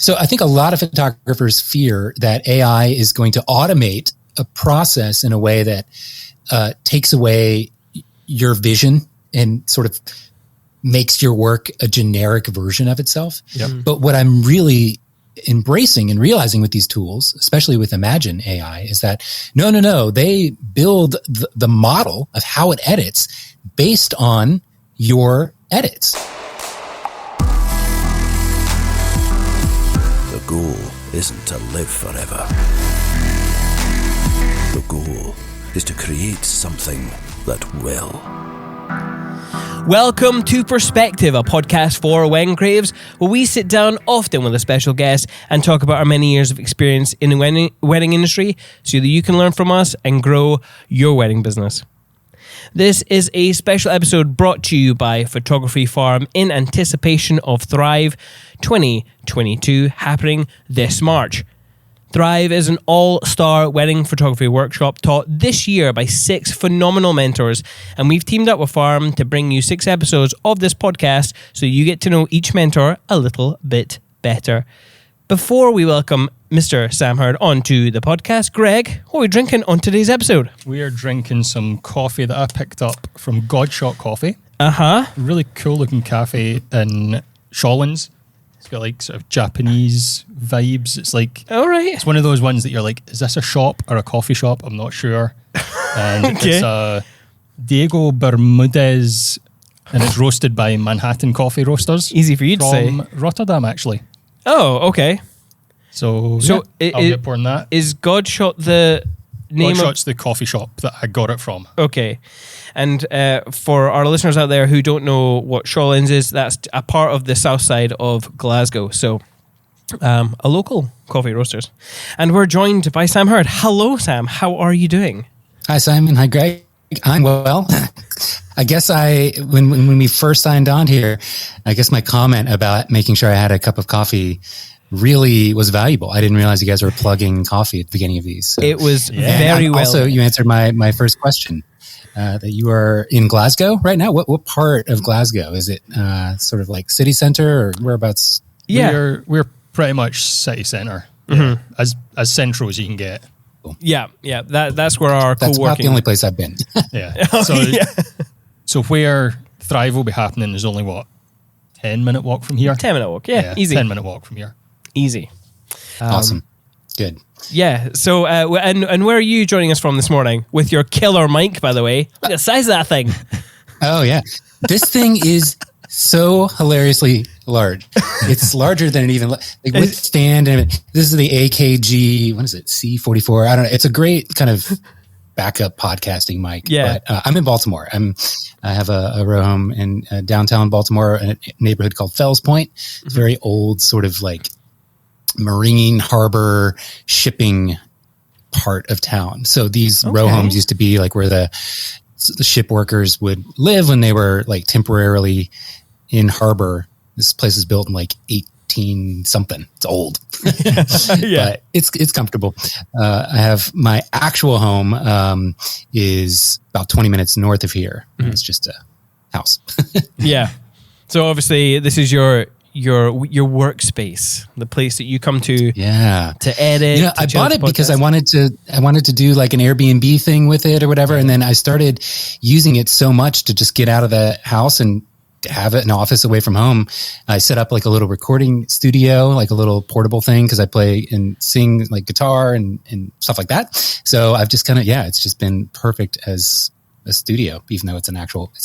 So I think a lot of photographers fear that AI is going to automate a process in a way that takes away your vision and sort of makes your work a generic version of itself. Yep. But what I'm really embracing and realizing with these tools, especially with Imagine AI, is that no, they build the model of how it edits based on your edits. The goal isn't to live forever. The goal is to create something that will. Welcome to Perspective, a podcast for wedding creatives, where we sit down often with a special guest and talk about our many years of experience in the wedding industry so that you can learn from us and grow your wedding business. This is a special episode brought to you by Photography Farm in anticipation of Thrive 2022 happening this March. Thrive is an all-star wedding photography workshop taught this year by 6 phenomenal mentors, and we've teamed up with Farm to bring you 6 episodes of this podcast so you get to know each mentor a little bit better. Before we welcome Mr. Sam Hurd onto the podcast, Greg, what are we drinking on today's episode? We are drinking some coffee that I picked up from Godshot Coffee. Really cool looking cafe in Shawlands. It's got like sort of Japanese vibes. It's like, all right. It's one of those ones that you're like, is this a shop or a coffee shop? I'm not sure. And Okay. It's a Diego Bermudez, and it's roasted by Manhattan Coffee Roasters. Easy for you to say. From Rotterdam, actually. Oh, okay. So So yeah, I'll get pouring that. Is Godshot the name Godshot's the coffee shop that I got it from. Okay. And for our listeners out there who don't know what Shawlands is, that's a part of the south side of Glasgow. So a local coffee roasters. And we're joined by Sam Hurd. Hello, Sam. How are you doing? Hi, Simon. Hi, Greg. I'm well. I guess when we first signed on here, I guess my comment about making sure I had a cup of coffee really was valuable. I didn't realize you guys were plugging coffee at the beginning of these. So. It was very well. Also, you answered my first question. That you are in Glasgow right now. What part of Glasgow is it? Sort of like city center or whereabouts? Yeah, We're pretty much city centre, as central as you can get. yeah. That's where our That's co-working. about the only place I've been. Yeah. So where Thrive will be happening is only 10-minute walk from here. 10-minute walk. Yeah, easy. 10-minute walk from here. Easy. Awesome. Good. Yeah. So, and where are you joining us from this morning with your killer mic? By the way, look at the size of that thing. Oh yeah, this thing is so hilariously large. It's larger than it even with stand. And this is the AKG. What is it? C44. I don't know. It's a great kind of backup podcasting mic. Yeah. But I'm in Baltimore. I have a row home in downtown Baltimore, in a neighborhood called Fells Point. It's very old, sort of like marine harbor shipping part of town. So these row homes used to be like where the ship workers would live when they were like temporarily in harbor. This place is built in like 18 something. It's old. Yeah. But it's comfortable. I have my actual home is about 20 minutes north of here. It's just a house. Yeah. So obviously this is your workspace, the place that you come to to edit. I bought it because I wanted to do like an Airbnb thing with it or whatever. And then I started using it so much to just get out of the house and have it an office away from home. I set up like a little recording studio, like a little portable thing, because I play and sing like guitar and stuff like that. So I've just it's just been perfect as a studio, even though it's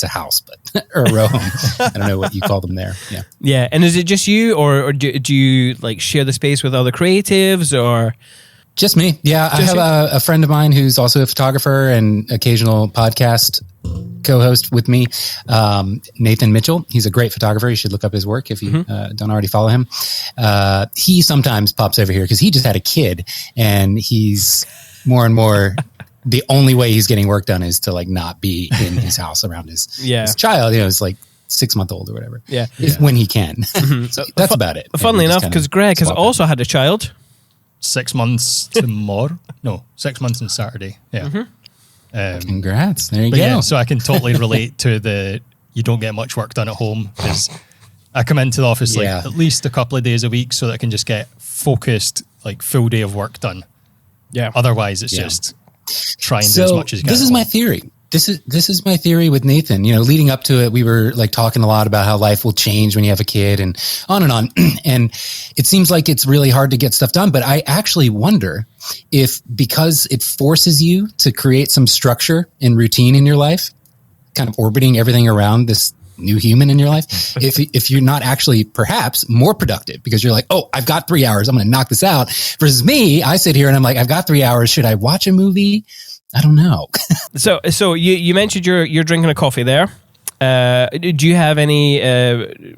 a house, but or a row home. I don't know what you call them there. Yeah. Yeah. And is it just you or do you like share the space with other creatives or? Just me. Yeah. I have a friend of mine who's also a photographer and occasional podcast co-host with me, Nathan Mitchell. He's a great photographer. You should look up his work if you don't already follow him. He sometimes pops over here because he just had a kid and he's more and more the only way he's getting work done is to like not be in his house around his child. It's like 6-month-old or whatever. Yeah. When he can. So that's about it. Funnily enough, because Greg has also had a child. 6 months tomorrow. No, 6 months on Saturday. Yeah. Congrats. There you go. Yeah, so I can totally relate to you don't get much work done at home because I come into the office like at least a couple of days a week so that I can just get focused, like full day of work done. Yeah. Otherwise, it's just try and do as much as you can. This is my theory. This is my theory with Nathan. You know, leading up to it, we were like talking a lot about how life will change when you have a kid and on. And it seems like it's really hard to get stuff done. But I actually wonder if because it forces you to create some structure and routine in your life, kind of orbiting everything around this new human in your life, if you're not actually perhaps more productive because you're like, oh, I've got 3 hours, I'm going to knock this out. Versus me, I sit here and I'm like, I've got 3 hours. Should I watch a movie? I don't know. So you mentioned you're drinking a coffee there. Do you have any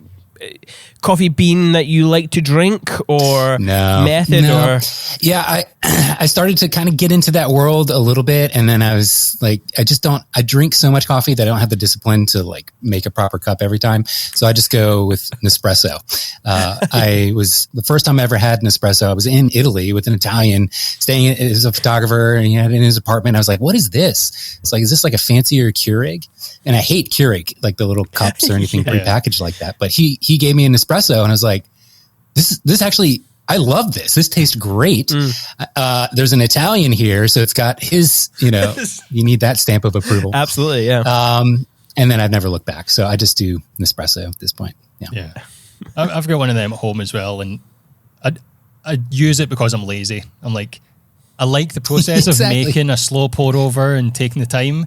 coffee bean that you like to drink or method? Or yeah, I started to kind of get into that world a little bit, and then I was like, I drink so much coffee that I don't have the discipline to like make a proper cup every time. So I just go with Nespresso. The first time I ever had Nespresso, I was in Italy with an Italian staying as a photographer, and he had it in his apartment. I was like, what is this? It's like, is this like a fancier Keurig? And I hate Keurig, like the little cups or anything prepackaged like that. But he gave me an espresso, and I was like, this actually, I love this. This tastes great. There's an Italian here, so it's got his, you need that stamp of approval. Absolutely, yeah. And then I've never looked back. So I just do Nespresso at this point. Yeah. I've got one of them at home as well, and I use it because I'm lazy. I'm like, I like the process of making a slow pour over and taking the time,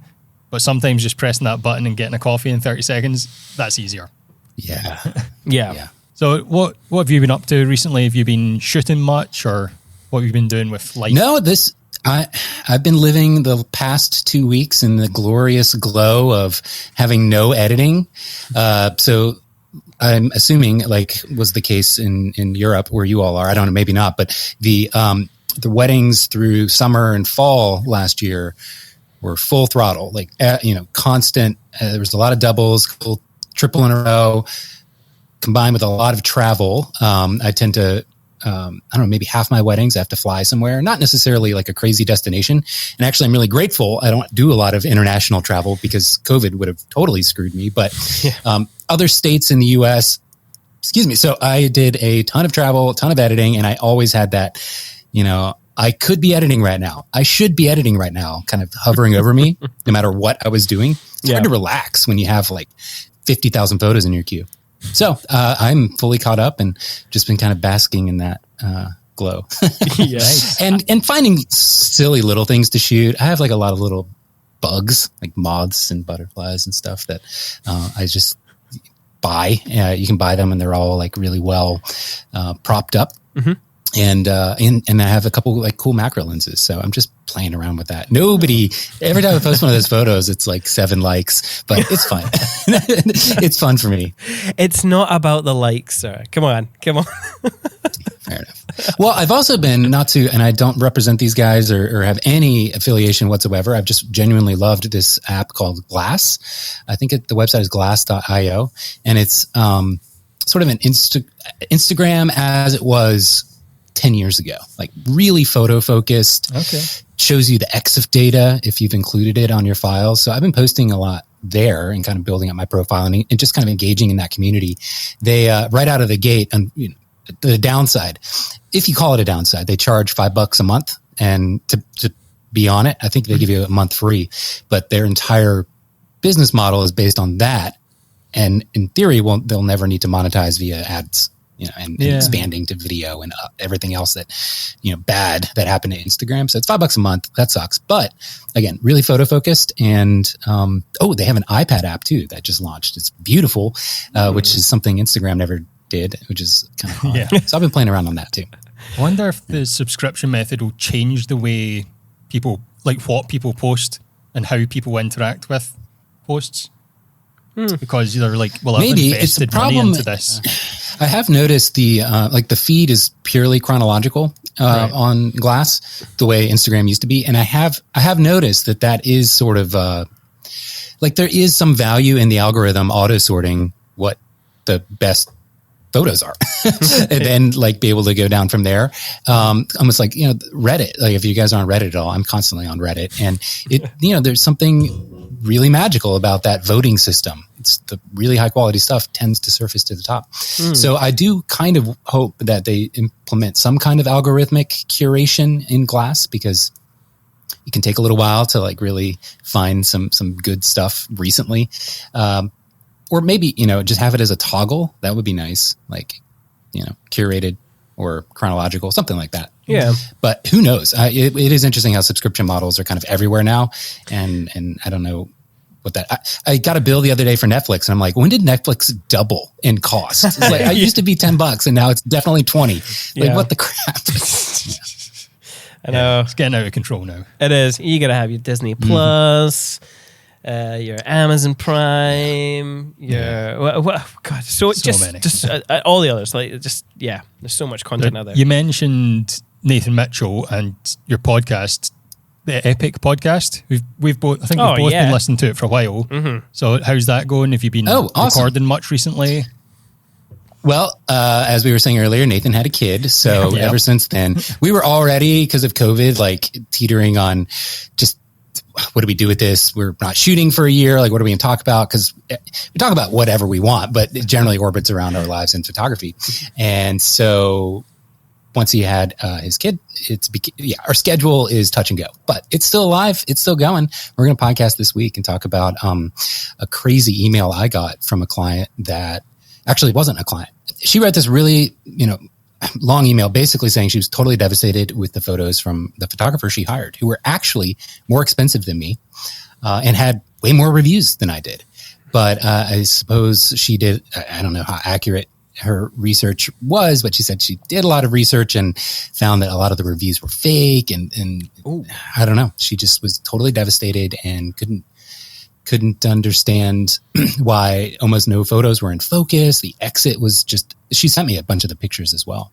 but sometimes just pressing that button and getting a coffee in 30 seconds, that's easier. Yeah. So what have you been up to recently? Have you been shooting much, or what have you been doing with life? No, I've been living the past 2 weeks in the glorious glow of having no editing. So I'm assuming, like was the case in Europe where you all are. I don't know, maybe not, but the weddings through summer and fall last year were full throttle, like constant. There was a lot of doubles, triple in a row, combined with a lot of travel. I tend to, I don't know, maybe half my weddings I have to fly somewhere, not necessarily like a crazy destination. And actually, I'm really grateful I don't do a lot of international travel because COVID would have totally screwed me. But other states in the U.S., so I did a ton of travel, a ton of editing, and I always had that, I could be editing right now. I should be editing right now, kind of hovering over me, no matter what I was doing. It's hard to relax when you have like 50,000 photos in your queue. So I'm fully caught up and just been kind of basking in that glow. and finding silly little things to shoot. I have like a lot of little bugs, like moths and butterflies and stuff that I just buy. You can buy them and they're all like really well propped up. Mm-hmm. And I have a couple like cool macro lenses. So I'm just playing around with that. Every time I post one of those photos, it's like 7 likes, but it's fun. It's fun for me. It's not about the likes, sir. Come on. Fair enough. Well, I've also been and I don't represent these guys or have any affiliation whatsoever. I've just genuinely loved this app called Glass. I think the website is glass.io, and it's sort of an Instagram as it was 10 years ago, like really photo focused. Okay. Shows you the EXIF data if you've included it on your files. So I've been posting a lot there and kind of building up my profile and just kind of engaging in that community. They right out of the gate, and the downside, if you call it a downside, they charge $5 a month, and to be on it, I think they give you a month free. But their entire business model is based on that, and in theory, they'll never need to monetize via ads. And expanding to video and everything else that, bad that happened to Instagram. So it's $5 a month. That sucks. But again, really photo focused. And, they have an iPad app too that just launched. It's beautiful, which is something Instagram never did, which is kind of hard. So I've been playing around on that too. I wonder if the subscription method will change the way people, like what people post and how people interact with posts. Because they're like, well, I've invested money into this. I have noticed the feed is purely chronological on Glass, the way Instagram used to be, and I have noticed that is sort of there is some value in the algorithm auto sorting what the best photos are and then like be able to go down from there. Almost like, Reddit, like if you guys are on Reddit at all, I'm constantly on Reddit, and there's something really magical about that voting system. It's the really high quality stuff tends to surface to the top. So I do kind of hope that they implement some kind of algorithmic curation in Glass, because it can take a little while to like really find some good stuff recently. Or maybe, just have it as a toggle. That would be nice. Like, curated or chronological, something like that. Yeah. But who knows? It is interesting how subscription models are kind of everywhere now. And I don't know what that, I got a bill the other day for Netflix, and I'm like, when did Netflix double in cost? It's like, I used to be $10 and now it's definitely 20. Like, what the crap? I know. It's getting out of control now. It is. You got to have your Disney Plus, your Amazon Prime, God, so many. Just all the others. Like, there's so much content out there. You mentioned Nathan Mitchell and your podcast, the Epic podcast. We've both been listening to it for a while. Mm-hmm. So how's that going? Have you been recording much recently? Well, as we were saying earlier, Nathan had a kid. So ever since then, we were already, because of COVID, like teetering on just, what do we do with this? We're not shooting for a year. Like, what are we going to talk about? Because we talk about whatever we want, but it generally orbits around our lives in photography. And so once he had his kid, our schedule is touch and go, but it's still alive. It's still going. We're going to podcast this week and talk about a crazy email I got from a client that actually wasn't a client. She read this really, long email basically saying she was totally devastated with the photos from the photographer she hired, who were actually more expensive than me and had way more reviews than I did. But I suppose she did, I don't know how accurate her research was, but she said she did a lot of research and found that a lot of the reviews were fake. And I don't know. She just was totally devastated and couldn't understand why almost no photos were in focus. The exit was just, she sent me a bunch of the pictures as well.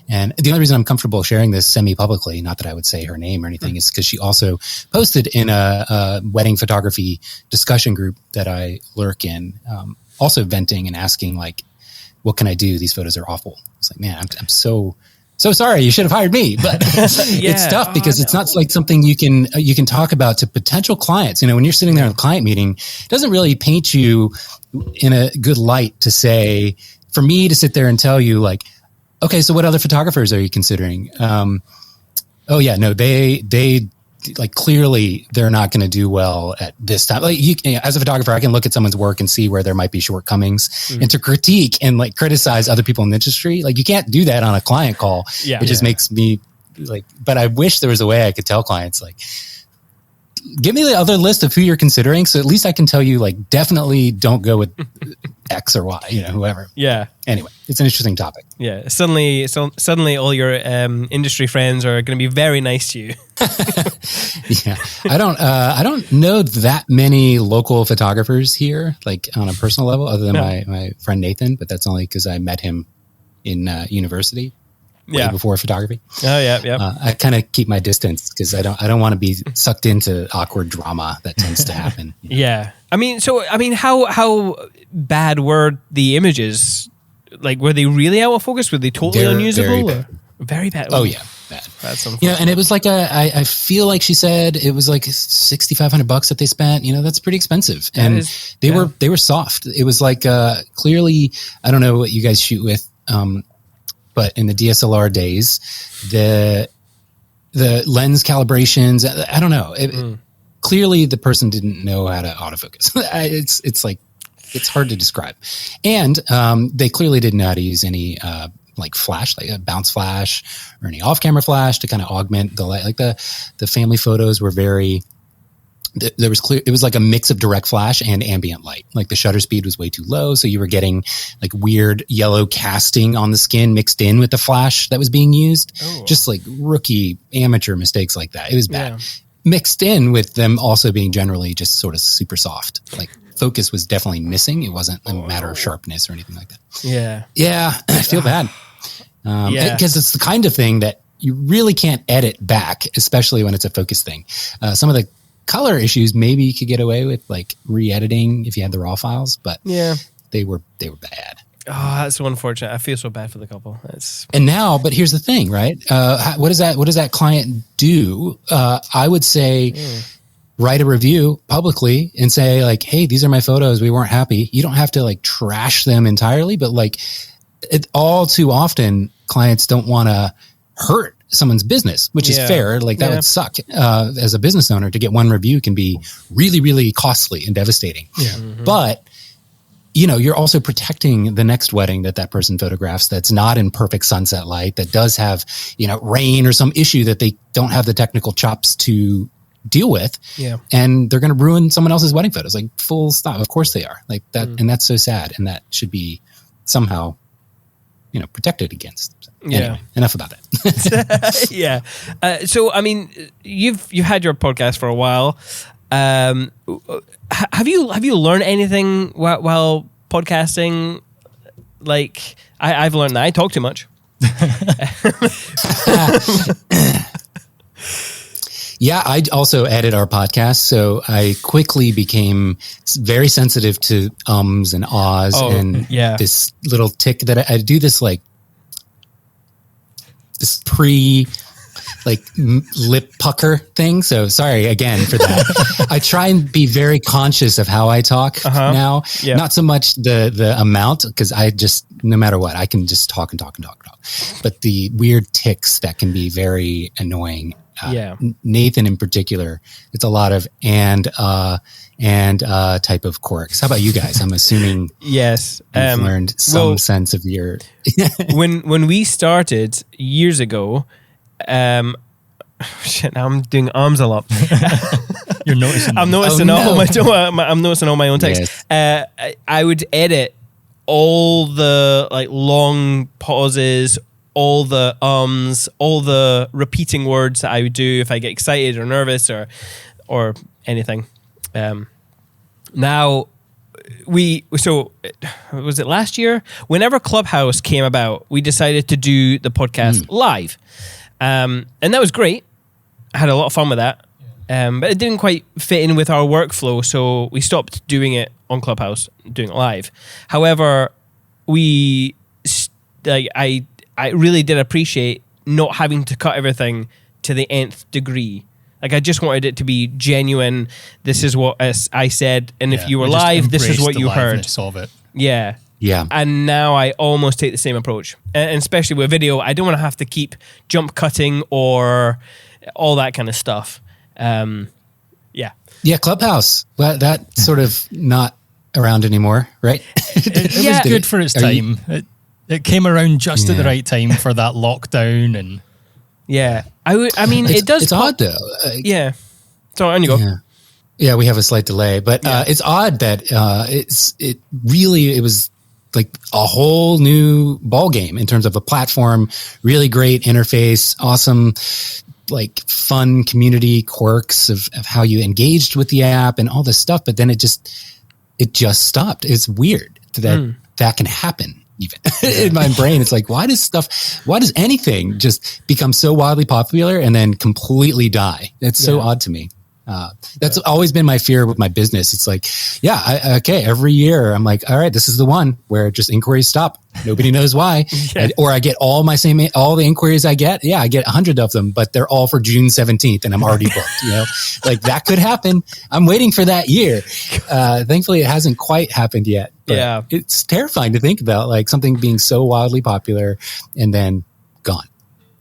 And the only reason I'm comfortable sharing this semi-publicly, not that I would say her name or anything, is because she also posted in a wedding photography discussion group that I lurk in, also venting and asking like, what can I do? These photos are awful. It's like, man, I'm so sorry. You should have hired me, but it's tough because it's not like something you can talk about to potential clients. When you're sitting there in a client meeting, it doesn't really paint you in a good light to say, for me to sit there and tell you like, okay, so what other photographers are you considering? They like clearly they're not going to do well at this time. Like as a photographer, I can look at someone's work and see where there might be shortcomings and to critique and like criticize other people in the industry. Like you can't do that on a client call. It just makes me like, but I wish there was a way I could tell clients like, give me the other list of who you're considering. So at least I can tell you like, definitely don't go with X or Y, whoever. Yeah. Anyway, it's an interesting topic. Yeah. Suddenly all your industry friends are going to be very nice to you. Yeah. I don't know that many local photographers here, like on a personal level, other than my friend Nathan, but that's only because I met him in university. Way before photography. Oh yeah. I kind of keep my distance because I don't want to be sucked into awkward drama that tends to happen. Yeah. I mean, how bad were the images? Like, were they really out of focus? Were they totally unusable? Very bad. Oh yeah, bad. And it was like I feel like she said it was like $6,500 that they spent. That's pretty expensive, and they were soft. It was like clearly, I don't know what you guys shoot with. But in the DSLR days, the lens calibrations, I don't know. Clearly, the person didn't know how to autofocus. It's like it's hard to describe, and they clearly didn't know how to use any like flash, like a bounce flash or any off-camera flash to kind of augment the light. Like the family photos were very. It was like a mix of direct flash and ambient light. Like the shutter speed was way too low. So you were getting like weird yellow casting on the skin mixed in with the flash that was being used. Just like rookie amateur mistakes like that. It was bad. Yeah. Mixed in with them also being generally just sort of super soft. Like focus was definitely missing. It wasn't a matter of sharpness or anything like that. Yeah. Yeah. I feel bad. Because it's the kind of thing that you really can't edit back, especially when it's a focus thing. Some of the color issues, maybe you could get away with like re-editing if you had the raw files, but they were bad. Oh, that's so unfortunate. I feel so bad for the couple. And now, but here's the thing, right? What does that client do? I would say, write a review publicly and say like, hey, these are my photos. We weren't happy. You don't have to like trash them entirely, but like all too often clients don't want to hurt someone's business, which is fair. Like that would suck. As a business owner, to get one review can be really, really costly and devastating. Yeah. Mm-hmm. But you're also protecting the next wedding that person photographs that's not in perfect sunset light, that does have, rain or some issue that they don't have the technical chops to deal with. Yeah. And they're going to ruin someone else's wedding photos, like full stop. Of course they are like that. And that's so sad. And that should be somehow, protected against. So, anyway, enough about that. Yeah. So, I mean, you've had your podcast for a while. Have you learned anything while podcasting? Like I've learned that I talk too much. Yeah, I also edit our podcast, so I quickly became very sensitive to ums and ahs and this little tick that I do this like this lip pucker thing. So sorry again for that. I try and be very conscious of how I talk now. Yeah. Not so much the amount, because I just, no matter what, I can just talk and talk and talk and talk. But the weird ticks that can be very annoying. Nathan in particular, it's a lot of and type of quirks. How about you guys? I'm assuming yes, you've learned some sense of your when we started years ago. Shit, now I'm doing arms a lot. You're noticing. I'm noticing I'm noticing all my own text. Yes. I would edit all the like long pauses, all the all the repeating words that I would do if I get excited or nervous or anything. Now was it last year? Whenever Clubhouse came about, we decided to do the podcast live. And that was great. I had a lot of fun with that. But it didn't quite fit in with our workflow, so we stopped doing it on Clubhouse, doing it live. However, I really did appreciate not having to cut everything to the nth degree. Like I just wanted it to be genuine. This is what I said, and if you were live, this is what you heard. Of it. Yeah. Yeah. And now I almost take the same approach. And especially with video, I don't want to have to keep jump cutting or all that kind of stuff. Yeah, Clubhouse. Well, that's sort of not around anymore, right? It was good for its time. It came around just at the right time for that lockdown and I mean, it does. It's odd though. Yeah. So on you go. Yeah, we have a slight delay, but it's odd that it was like a whole new ball game in terms of a platform, really great interface, awesome, like fun community quirks of how you engaged with the app and all this stuff. But then it just stopped. It's weird that can happen. Even in my brain, it's like, why does anything just become so wildly popular and then completely die? It's so odd to me. That's always been my fear with my business. It's like, every year I'm like, all right, this is the one where just inquiries stop. Nobody knows why. Or I get all the inquiries I get. Yeah, I get 100 of them, but they're all for June 17th and I'm already booked, like that could happen. I'm waiting for that year. Thankfully it hasn't quite happened yet. But it's terrifying to think about, like something being so wildly popular and then gone.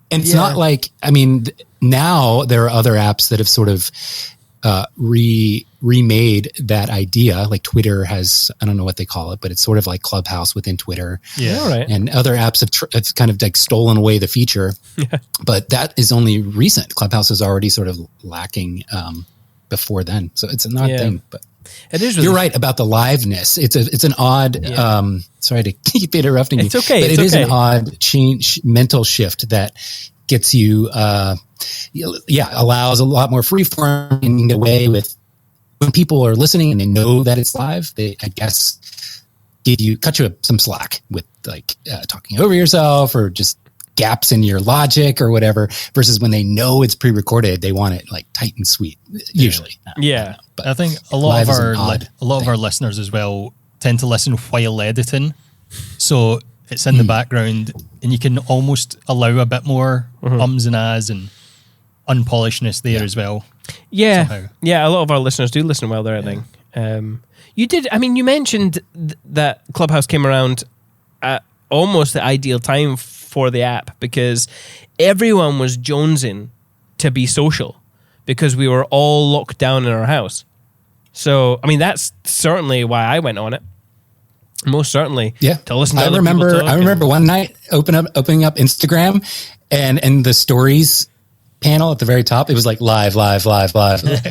And it's not like, I mean, now there are other apps that have sort of remade that idea. Like Twitter has, I don't know what they call it, but it's sort of like Clubhouse within Twitter. Yeah, all right. And other apps have kind of like stolen away the feature. Yeah. But that is only recent. Clubhouse was already sort of lacking before then. So it's an odd thing. But it is. Really, you're right about the liveness. It's an odd. Sorry to keep interrupting you. It's okay. But it is an odd mental shift that gets you. Allows a lot more freeform in a way with when people are listening and they know that it's live. They, I guess, cut you some slack with like talking over yourself or just gaps in your logic or whatever. Versus when they know it's pre-recorded, they want it like tight and sweet. Usually, But I think a lot of our listeners as well tend to listen while editing. So it's in the background, and you can almost allow a bit more ums and ahs and unpolishedness there as well. Yeah. Somehow. Yeah, a lot of our listeners do listen while they're editing. You mentioned that Clubhouse came around at almost the ideal time for the app, because everyone was jonesing to be social because we were all locked down in our house. So, I mean, that's certainly why I went on it. Most certainly. Yeah. To listen to I other remember people talk. I remember one night opening up Instagram, and the stories panel at the very top, it was like live.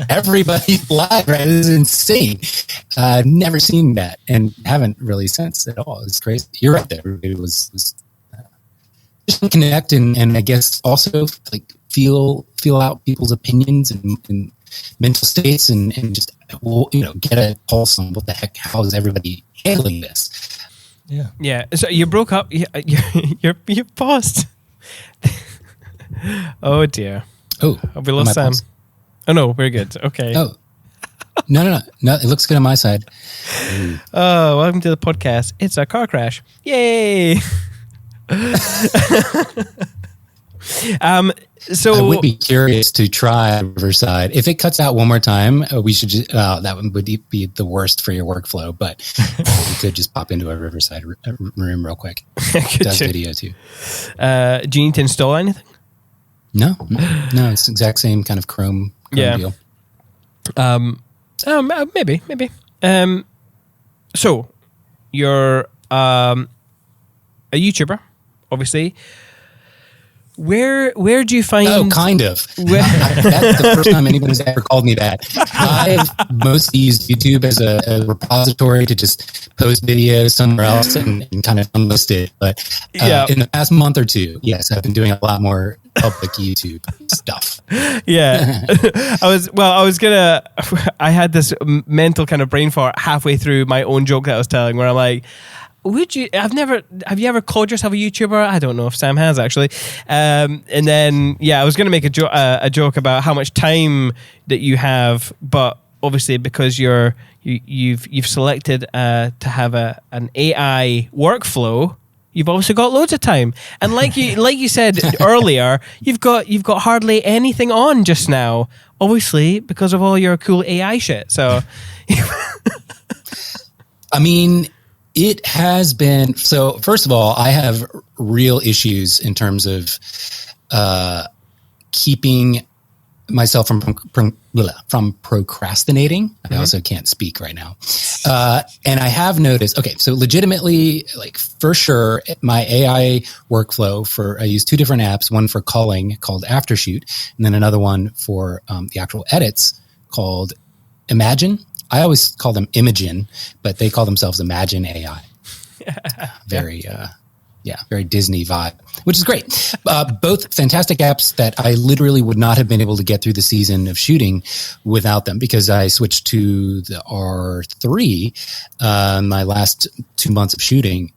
Everybody's live, right? It was insane. I've never seen that and haven't really since at all. It's crazy. You're right there. It was just connect and I guess also like feel out people's opinions and mental states and just, get a pulse on what the heck, how is everybody handling this? Yeah. So you broke up. You paused. Oh dear. Oh, have we lost Sam? Paused? Oh no, we're good. Okay. Oh, no. It looks good on my side. Oh, welcome to the podcast. It's a car crash. Yay! So I would be curious to try Riverside. If it cuts out one more time, we should just, that one would be the worst for your workflow, but we could just pop into a Riverside room real quick. It does video too. Do you need to install anything? No, it's the exact same kind of Chrome deal. Maybe. So you're a YouTuber, obviously. Where do you find? Oh, kind of. That's the first time anyone's ever called me that. I've mostly used YouTube as a repository to just post videos somewhere else and kind of unlist it. But in the past month or two, yes, I've been doing a lot more public YouTube stuff. Yeah, I had this mental kind of brain fart halfway through my own joke that I was telling, where I'm like, have you ever called yourself a YouTuber? I don't know if Sam has actually. And then, I was going to make a joke about how much time that you have, but obviously because you've selected to have an AI workflow, you've obviously got loads of time. And like you said earlier, you've got hardly anything on just now, obviously because of all your cool AI shit. So, I mean, it has been, so first of all, I have real issues in terms of keeping myself from procrastinating. I also can't speak right now. And I have noticed, so legitimately, like for sure, my AI workflow I use two different apps, one for calling called Aftershoot, and then another one for the actual edits called Imagine. I always call them Imogen, but they call themselves Imagine AI. Very Disney vibe, which is great. Both fantastic apps that I literally would not have been able to get through the season of shooting without them, because I switched to the R3 my last 2 months of shooting.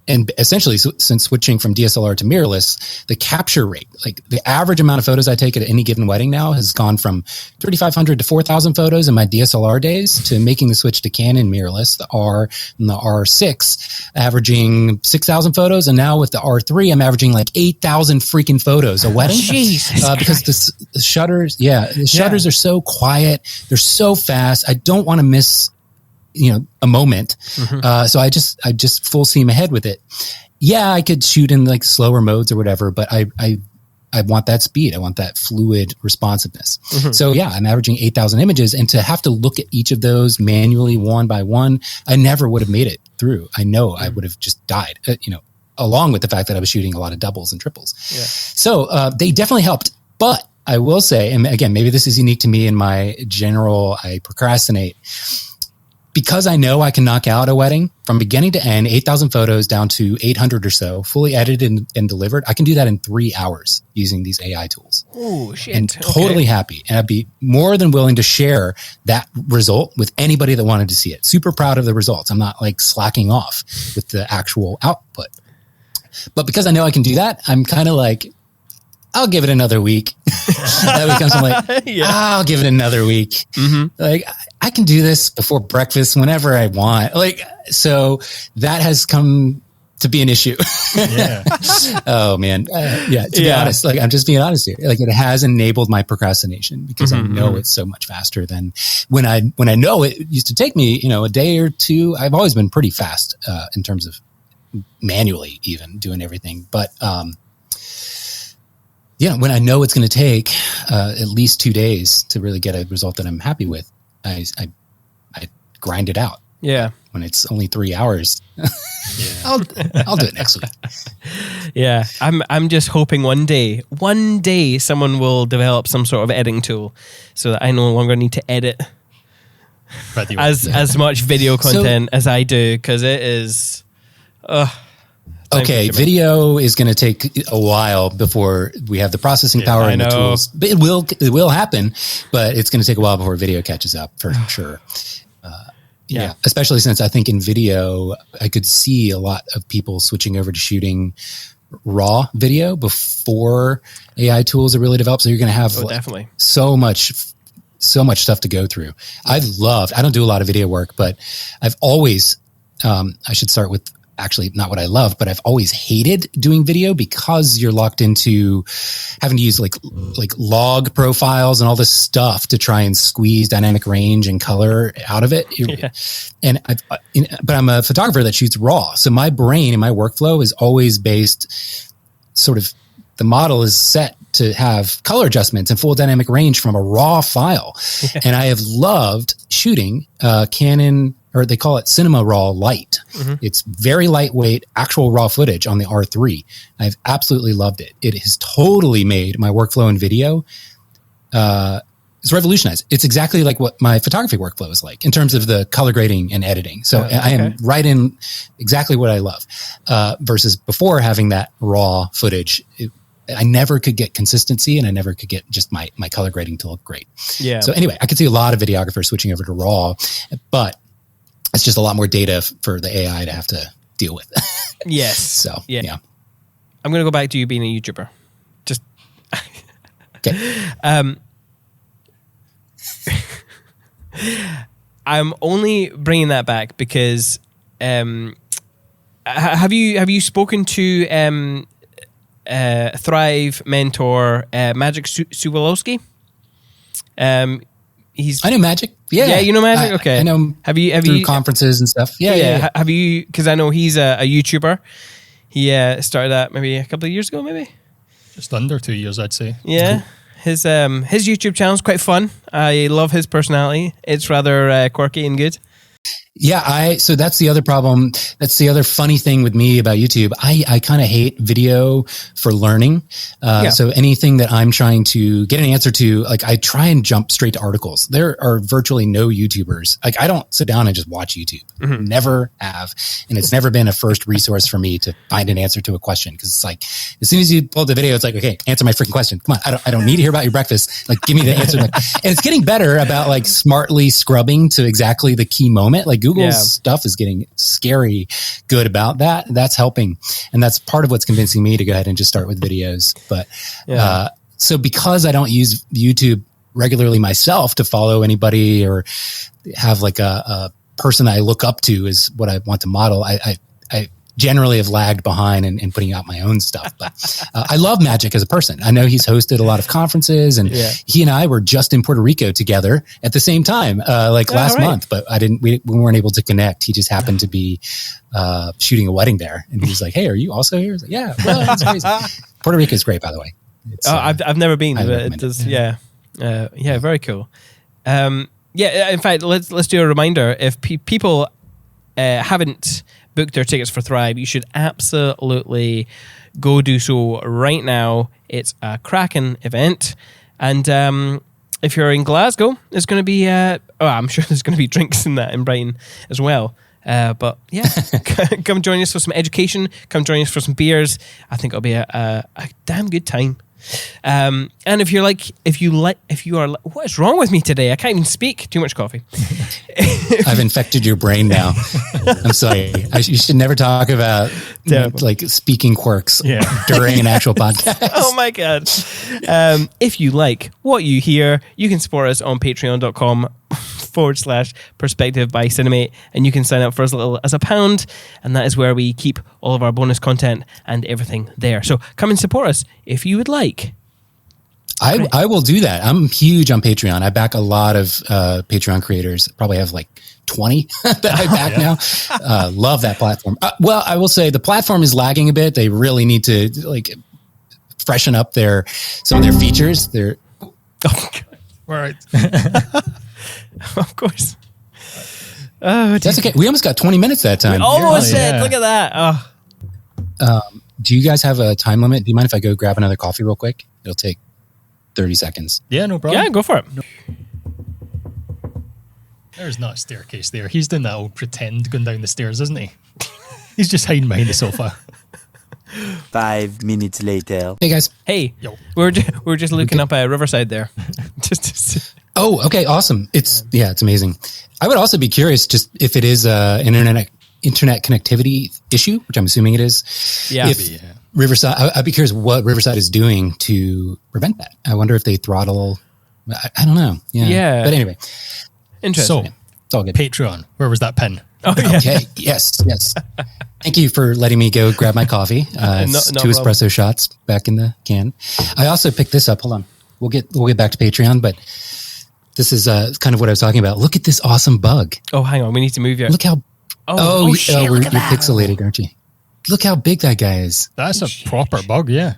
And essentially, since switching from DSLR to mirrorless, the capture rate, like the average amount of photos I take at any given wedding now has gone from 3,500 to 4,000 photos in my DSLR days to making the switch to Canon mirrorless, the R and the R6, averaging 6,000 photos. And now with the R3, I'm averaging like 8,000 freaking photos a wedding. Jesus because the shutters, are so quiet. They're so fast. I don't want to miss a moment. So I just full steam ahead with it. Yeah, I could shoot in like slower modes or whatever, but I want that speed. I want that fluid responsiveness. So I'm averaging 8,000 images, and to have to look at each of those manually one by one, I never would have made it through. I know I would have just died, along with the fact that I was shooting a lot of doubles and triples. Yeah. So they definitely helped, but I will say, and again, maybe this is unique to me in my general, I procrastinate. Because I know I can knock out a wedding from beginning to end, 8,000 photos down to 800 or so, fully edited and delivered, I can do that in 3 hours using these AI tools. Oh, shit. And totally happy. And I'd be more than willing to share that result with anybody that wanted to see it. Super proud of the results. I'm not like slacking off with the actual output. But because I know I can do that, I'm kind of like, I'll give it another week. That becomes I'm like, I'll give it another week. Like I can do this before breakfast whenever I want. Like, so that has come to be an issue. Oh man. To be honest, like I'm just being honest here. Like it has enabled my procrastination because I know it's so much faster than when I know it used to take me, a day or two. I've always been pretty fast, in terms of manually even doing everything. But, when I know it's going to take at least 2 days to really get a result that I'm happy with, I grind it out. Yeah. When it's only 3 hours, I'll do it next week. Yeah. I'm just hoping one day someone will develop some sort of editing tool so that I no longer need to edit as much video content as I do, because it is. Okay, video is going to take a while before we have the processing power and the tools. But it will happen, but it's going to take a while before video catches up for sure. Especially since I think in video, I could see a lot of people switching over to shooting raw video before AI tools are really developed. So you're going to have definitely so much stuff to go through. I don't do a lot of video work, but I've always, I should start with actually not what I love, but I've always hated doing video because you're locked into having to use like log profiles and all this stuff to try and squeeze dynamic range and color out of it. But I'm a photographer that shoots raw. So my brain and my workflow is always based sort of, the model is set to have color adjustments and full dynamic range from a raw file. And I have loved shooting Canon, or they call it Cinema Raw Light. It's very lightweight, actual raw footage on the R3. I've absolutely loved it. It has totally made my workflow in video. It's revolutionized. It's exactly like what my photography workflow is like in terms of the color grading and editing. So I am right in exactly what I love, versus before having that raw footage. I never could get consistency, and I never could get just my color grading to look great. Yeah. So anyway, I could see a lot of videographers switching over to raw, but it's just a lot more data for the AI to have to deal with. Yes. So yeah. I'm going to go back to you being a YouTuber. Just okay. I'm only bringing that back because have you spoken to Thrive mentor Magic Suwalowski? I know Magic. Yeah, you know Magic. Okay, I know him. Have you conferences and stuff? Yeah. Have you? Because I know he's a YouTuber. He started that maybe a couple of years ago, maybe just under 2 years, I'd say. Yeah, cool. His YouTube channel is quite fun. I love his personality. It's rather quirky and good. Yeah, so that's the other problem. That's the other funny thing with me about YouTube. I kind of hate video for learning. So anything that I'm trying to get an answer to, like I try and jump straight to articles. There are virtually no YouTubers. Like I don't sit down and just watch YouTube. Never have. And it's never been a first resource for me to find an answer to a question. Cause it's like, as soon as you pull the video, it's like, okay, answer my freaking question. Come on. I don't need to hear about your breakfast. Like give me the answer. And it's getting better about like smartly scrubbing to exactly the key moment. Like Google's stuff is getting scary good about that. That's helping. And that's part of what's convincing me to go ahead and just start with videos. But so because I don't use YouTube regularly myself to follow anybody or have like a person that I look up to is what I want to model, I generally have lagged behind in putting out my own stuff. But I love Magic as a person. I know he's hosted a lot of conferences, and he and I were just in Puerto Rico together at the same time, last month. But we weren't able to connect. He just happened to be shooting a wedding there, and he was like, "Hey, are you also here?" I was like, "Yeah, well, that's crazy." Puerto Rico is great, by the way. I've never been, but it does. Very cool. In fact, let's do a reminder. If people haven't booked their tickets for Thrive, you should absolutely go do so right now. It's a cracking event. And if you're in Glasgow, there's going to be, I'm sure there's going to be drinks in Brighton as well. But yeah, come join us for some education. Come join us for some beers. I think it'll be a damn good time. And if you are, what is wrong with me today? I can't even speak. Too much coffee. I've infected your brain now. I'm sorry. You should never talk about like speaking quirks during an actual podcast. Oh my God. If you like what you hear, you can support us on patreon.com/perspective by Cinemate, and you can sign up for as little as £1, and that is where we keep all of our bonus content and everything there. So come and support us if you would like. I will do that. I'm huge on Patreon. I back a lot of Patreon creators. Probably have like 20 that I back now. Love that platform. Well, I will say the platform is lagging a bit. They really need to like freshen up some of their features. Right. Of course. That's okay. We almost got 20 minutes that time. We almost did. Look at that. Do you guys have a time limit? Do you mind if I go grab another coffee real quick? It'll take 30 seconds. Yeah, no problem. Yeah, go for it. No. There's not a staircase there. He's doing that old pretend going down the stairs, isn't he? He's just hiding behind the sofa. 5 minutes later. Hey guys. Hey. Yo. We were just looking up Riverside there. Oh, okay, awesome. It's amazing. I would also be curious just if it is an internet connectivity issue, which I'm assuming it is. Yeah. Riverside, I'd be curious what Riverside is doing to prevent that. I wonder if they throttle. I don't know. Yeah. But anyway. Interesting. So, it's all good. Patreon, where was that pin? Oh, yeah. Okay. Yes. Thank you for letting me go grab my coffee. It's 2 espresso shots back in the can. I also picked this up. Hold on. We'll get back to Patreon, but this is kind of what I was talking about. Look at this awesome bug. Oh, hang on. We need to move you. Look how. Shit, you're pixelated, aren't you? Look how big that guy is. That's a proper bug, yeah.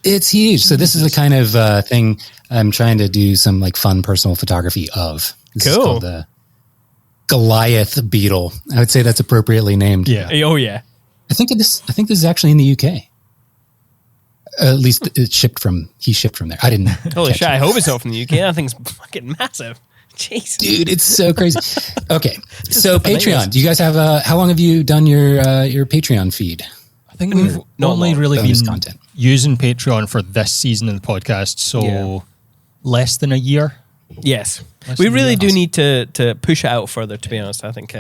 It's huge. So this is the kind of thing I'm trying to do some like fun personal photography of. This is called the Goliath beetle. I would say that's appropriately named. Yeah. Oh yeah. I think this is actually in the UK. At least he shipped from there. I didn't. Holy shit! I hope it's not from the UK. That thing's fucking massive. Jeez, dude, it's so crazy. Okay, so Patreon. Do you guys have how long have you done your Patreon feed? I think we've only really been content using Patreon for this season of the podcast, so less than a year. Yes, we really do need to push it out further. To be honest, I think,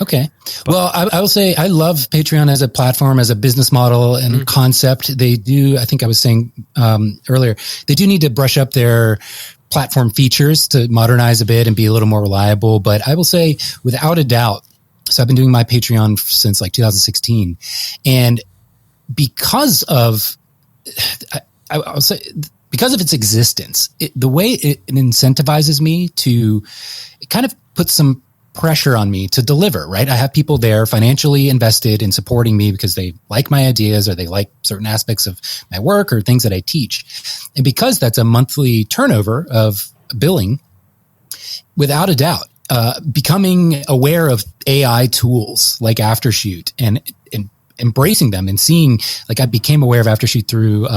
Okay. Well, I will say I love Patreon as a platform, as a business model and concept. They do, I think I was saying earlier, they do need to brush up their platform features to modernize a bit and be a little more reliable. But I will say, without a doubt, so I've been doing my Patreon since like 2016. And because of, I'll say, because of its existence, the way it incentivizes me to, it kind of puts some pressure on me to deliver, right? I have people there financially invested in supporting me because they like my ideas or they like certain aspects of my work or things that I teach. And because that's a monthly turnover of billing, without a doubt, becoming aware of AI tools like Aftershoot and embracing them and seeing, like I became aware of Aftershoot through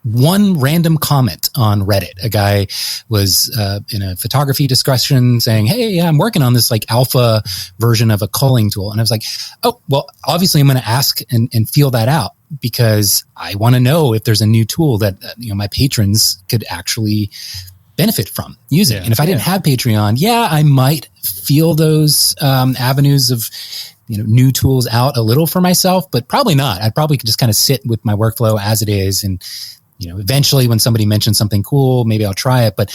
one random comment on Reddit. A guy was in a photography discussion saying, hey, I'm working on this like alpha version of a culling tool. And I was like, oh, well, obviously I'm going to ask and feel that out because I want to know if there's a new tool that my patrons could actually benefit from using. And if I didn't have Patreon, I might feel those avenues of new tools out a little for myself, but probably not. I'd probably just kind of sit with my workflow as it is. And, eventually when somebody mentions something cool, maybe I'll try it. But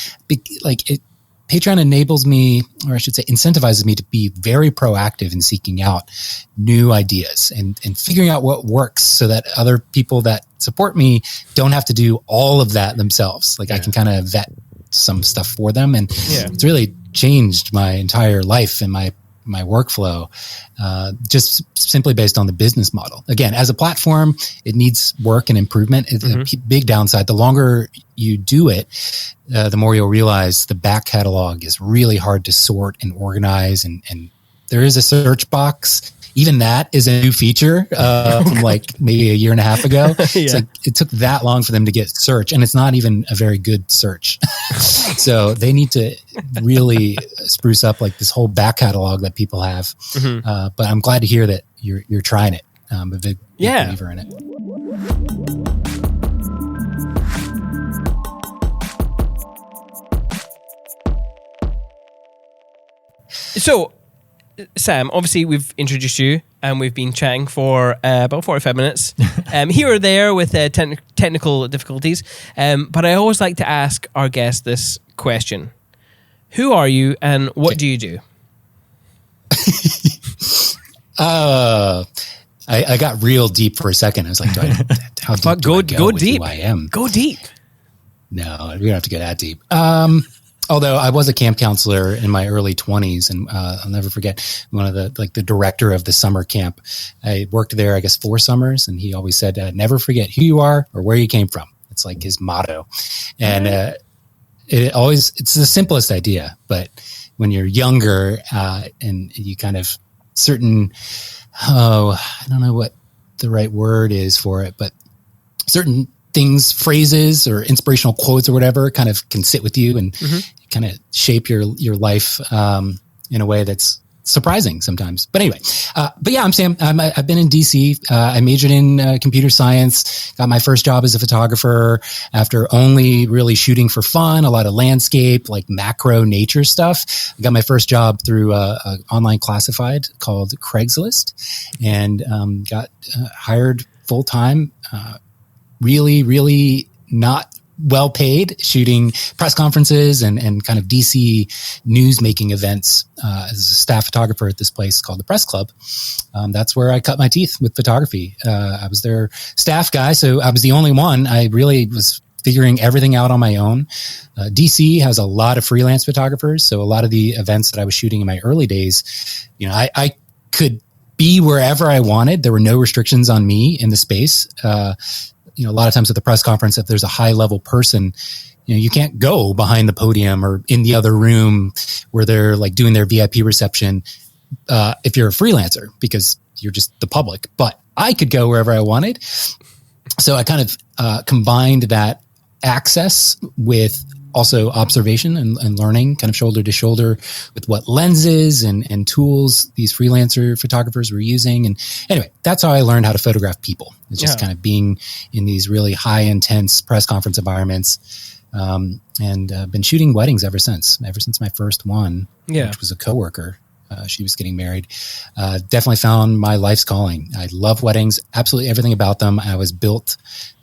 Patreon enables me, or I should say incentivizes me to be very proactive in seeking out new ideas and figuring out what works so that other people that support me don't have to do all of that themselves. I can kind of vet some stuff for them. And it's really changed my entire life and my workflow, just simply based on the business model. Again, as a platform, it needs work and improvement. It's a big downside. The longer you do it, the more you'll realize the back catalog is really hard to sort and organize. And there is a search box. Even that is a new feature from like maybe a year and a half ago. It's like it took that long for them to get search, and it's not even a very good search. So they need to really spruce up like this whole back catalog that people have. But I'm glad to hear that you're trying it. I'm a big believer in it. So, Sam, obviously we've introduced you and we've been chatting for about 45 minutes here or there with technical difficulties. But I always like to ask our guests this question. Who are you and what do you do? I got real deep for a second. I was like, how deep do I go with deep. Who I am? Go deep. No, we don't have to get that deep. Although I was a camp counselor in my early 20s, and I'll never forget one of the director of the summer camp. I worked there, I guess, 4 summers, and he always said, never forget who you are or where you came from. It's like his motto. And it's the simplest idea, but when you're younger and you kind of I don't know what the right word is for it, but certain things, phrases or inspirational quotes or whatever kind of can sit with you and kind of shape your life in a way that's surprising sometimes. But anyway, but yeah, I'm Sam. I've been in DC. I majored in computer science, got my first job as a photographer after only really shooting for fun, a lot of landscape, like macro nature stuff. I got my first job through an online classified called Craigslist and got hired full time. Really, really not well paid, shooting press conferences and kind of DC news making events as a staff photographer at this place called the Press Club. That's where I cut my teeth with photography. I was their staff guy, so I was the only one. I really was figuring everything out on my own. DC has a lot of freelance photographers, so a lot of the events that I was shooting in my early days, I could be wherever I wanted. There were no restrictions on me in the space. A lot of times at the press conference, if there's a high level person, you can't go behind the podium or in the other room where they're like doing their VIP reception if you're a freelancer because you're just the public. But I could go wherever I wanted. So I kind of combined that access with also observation and learning kind of shoulder to shoulder with what lenses and tools these freelancer photographers were using. And anyway, that's how I learned how to photograph people. It's just kind of being in these really high intense press conference environments. And been shooting weddings ever since my first one, which was a coworker. She was getting married. Definitely found my life's calling. I love weddings, absolutely everything about them. I was built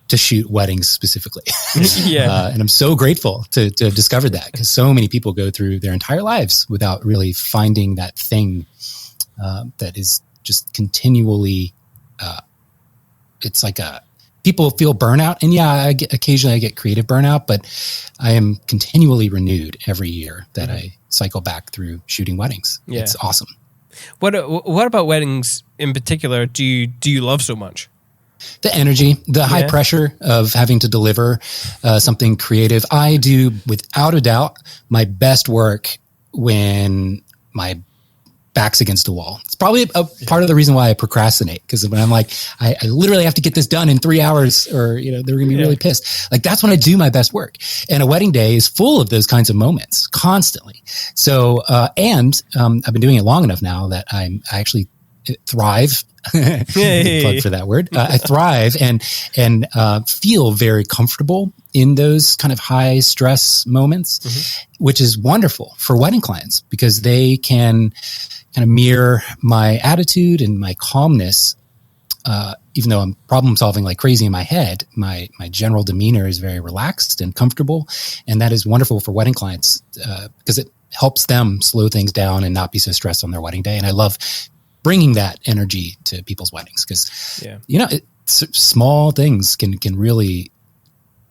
to shoot weddings specifically. And I'm so grateful to have discovered that because so many people go through their entire lives without really finding that thing that is just continually, it's like people feel burnout. And occasionally I get creative burnout, but I am continually renewed every year that I cycle back through shooting weddings. It's awesome. What about weddings in particular do you love so much? The energy, the high pressure of having to deliver something creative. I do, without a doubt, my best work when my back's against a wall. It's probably a part of the reason why I procrastinate, because when I'm like, I literally have to get this done in 3 hours or, they're going to be really pissed. Like that's when I do my best work. And a wedding day is full of those kinds of moments constantly. So, I've been doing it long enough now that I actually thrive. Plug for that word. I thrive and feel very comfortable in those kind of high stress moments, which is wonderful for wedding clients because they can kind of mirror my attitude and my calmness. Even though I'm problem solving like crazy in my head, my general demeanor is very relaxed and comfortable. And that is wonderful for wedding clients because it helps them slow things down and not be so stressed on their wedding day. And I love bringing that energy to people's weddings because, small things can really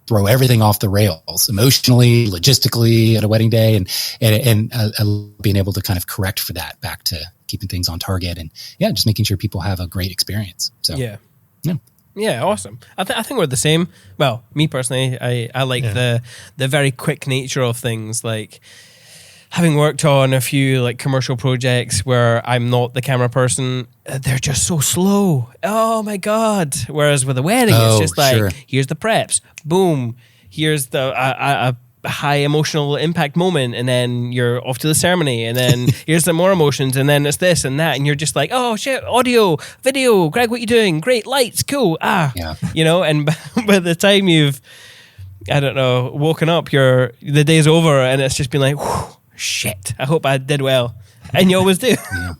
throw everything off the rails emotionally, logistically at a wedding day. And being able to kind of correct for that back to keeping things on target and just making sure people have a great experience. So, Yeah, awesome. I think we're the same. Well, me personally, I like the very quick nature of things. Like having worked on a few like commercial projects where I'm not the camera person, they're just so slow. Oh my God. Whereas with a wedding, it's just like, here's the preps, boom. Here's the a high emotional impact moment, and then you're off to the ceremony, and then here's some more emotions, and then it's this and that, and you're just like, oh shit, audio, video, Greg, what you doing? Great, lights, cool. And by the time you've, woken up, the day's over, and it's just been like, whew, shit, I hope I did well. And you always do. Yeah.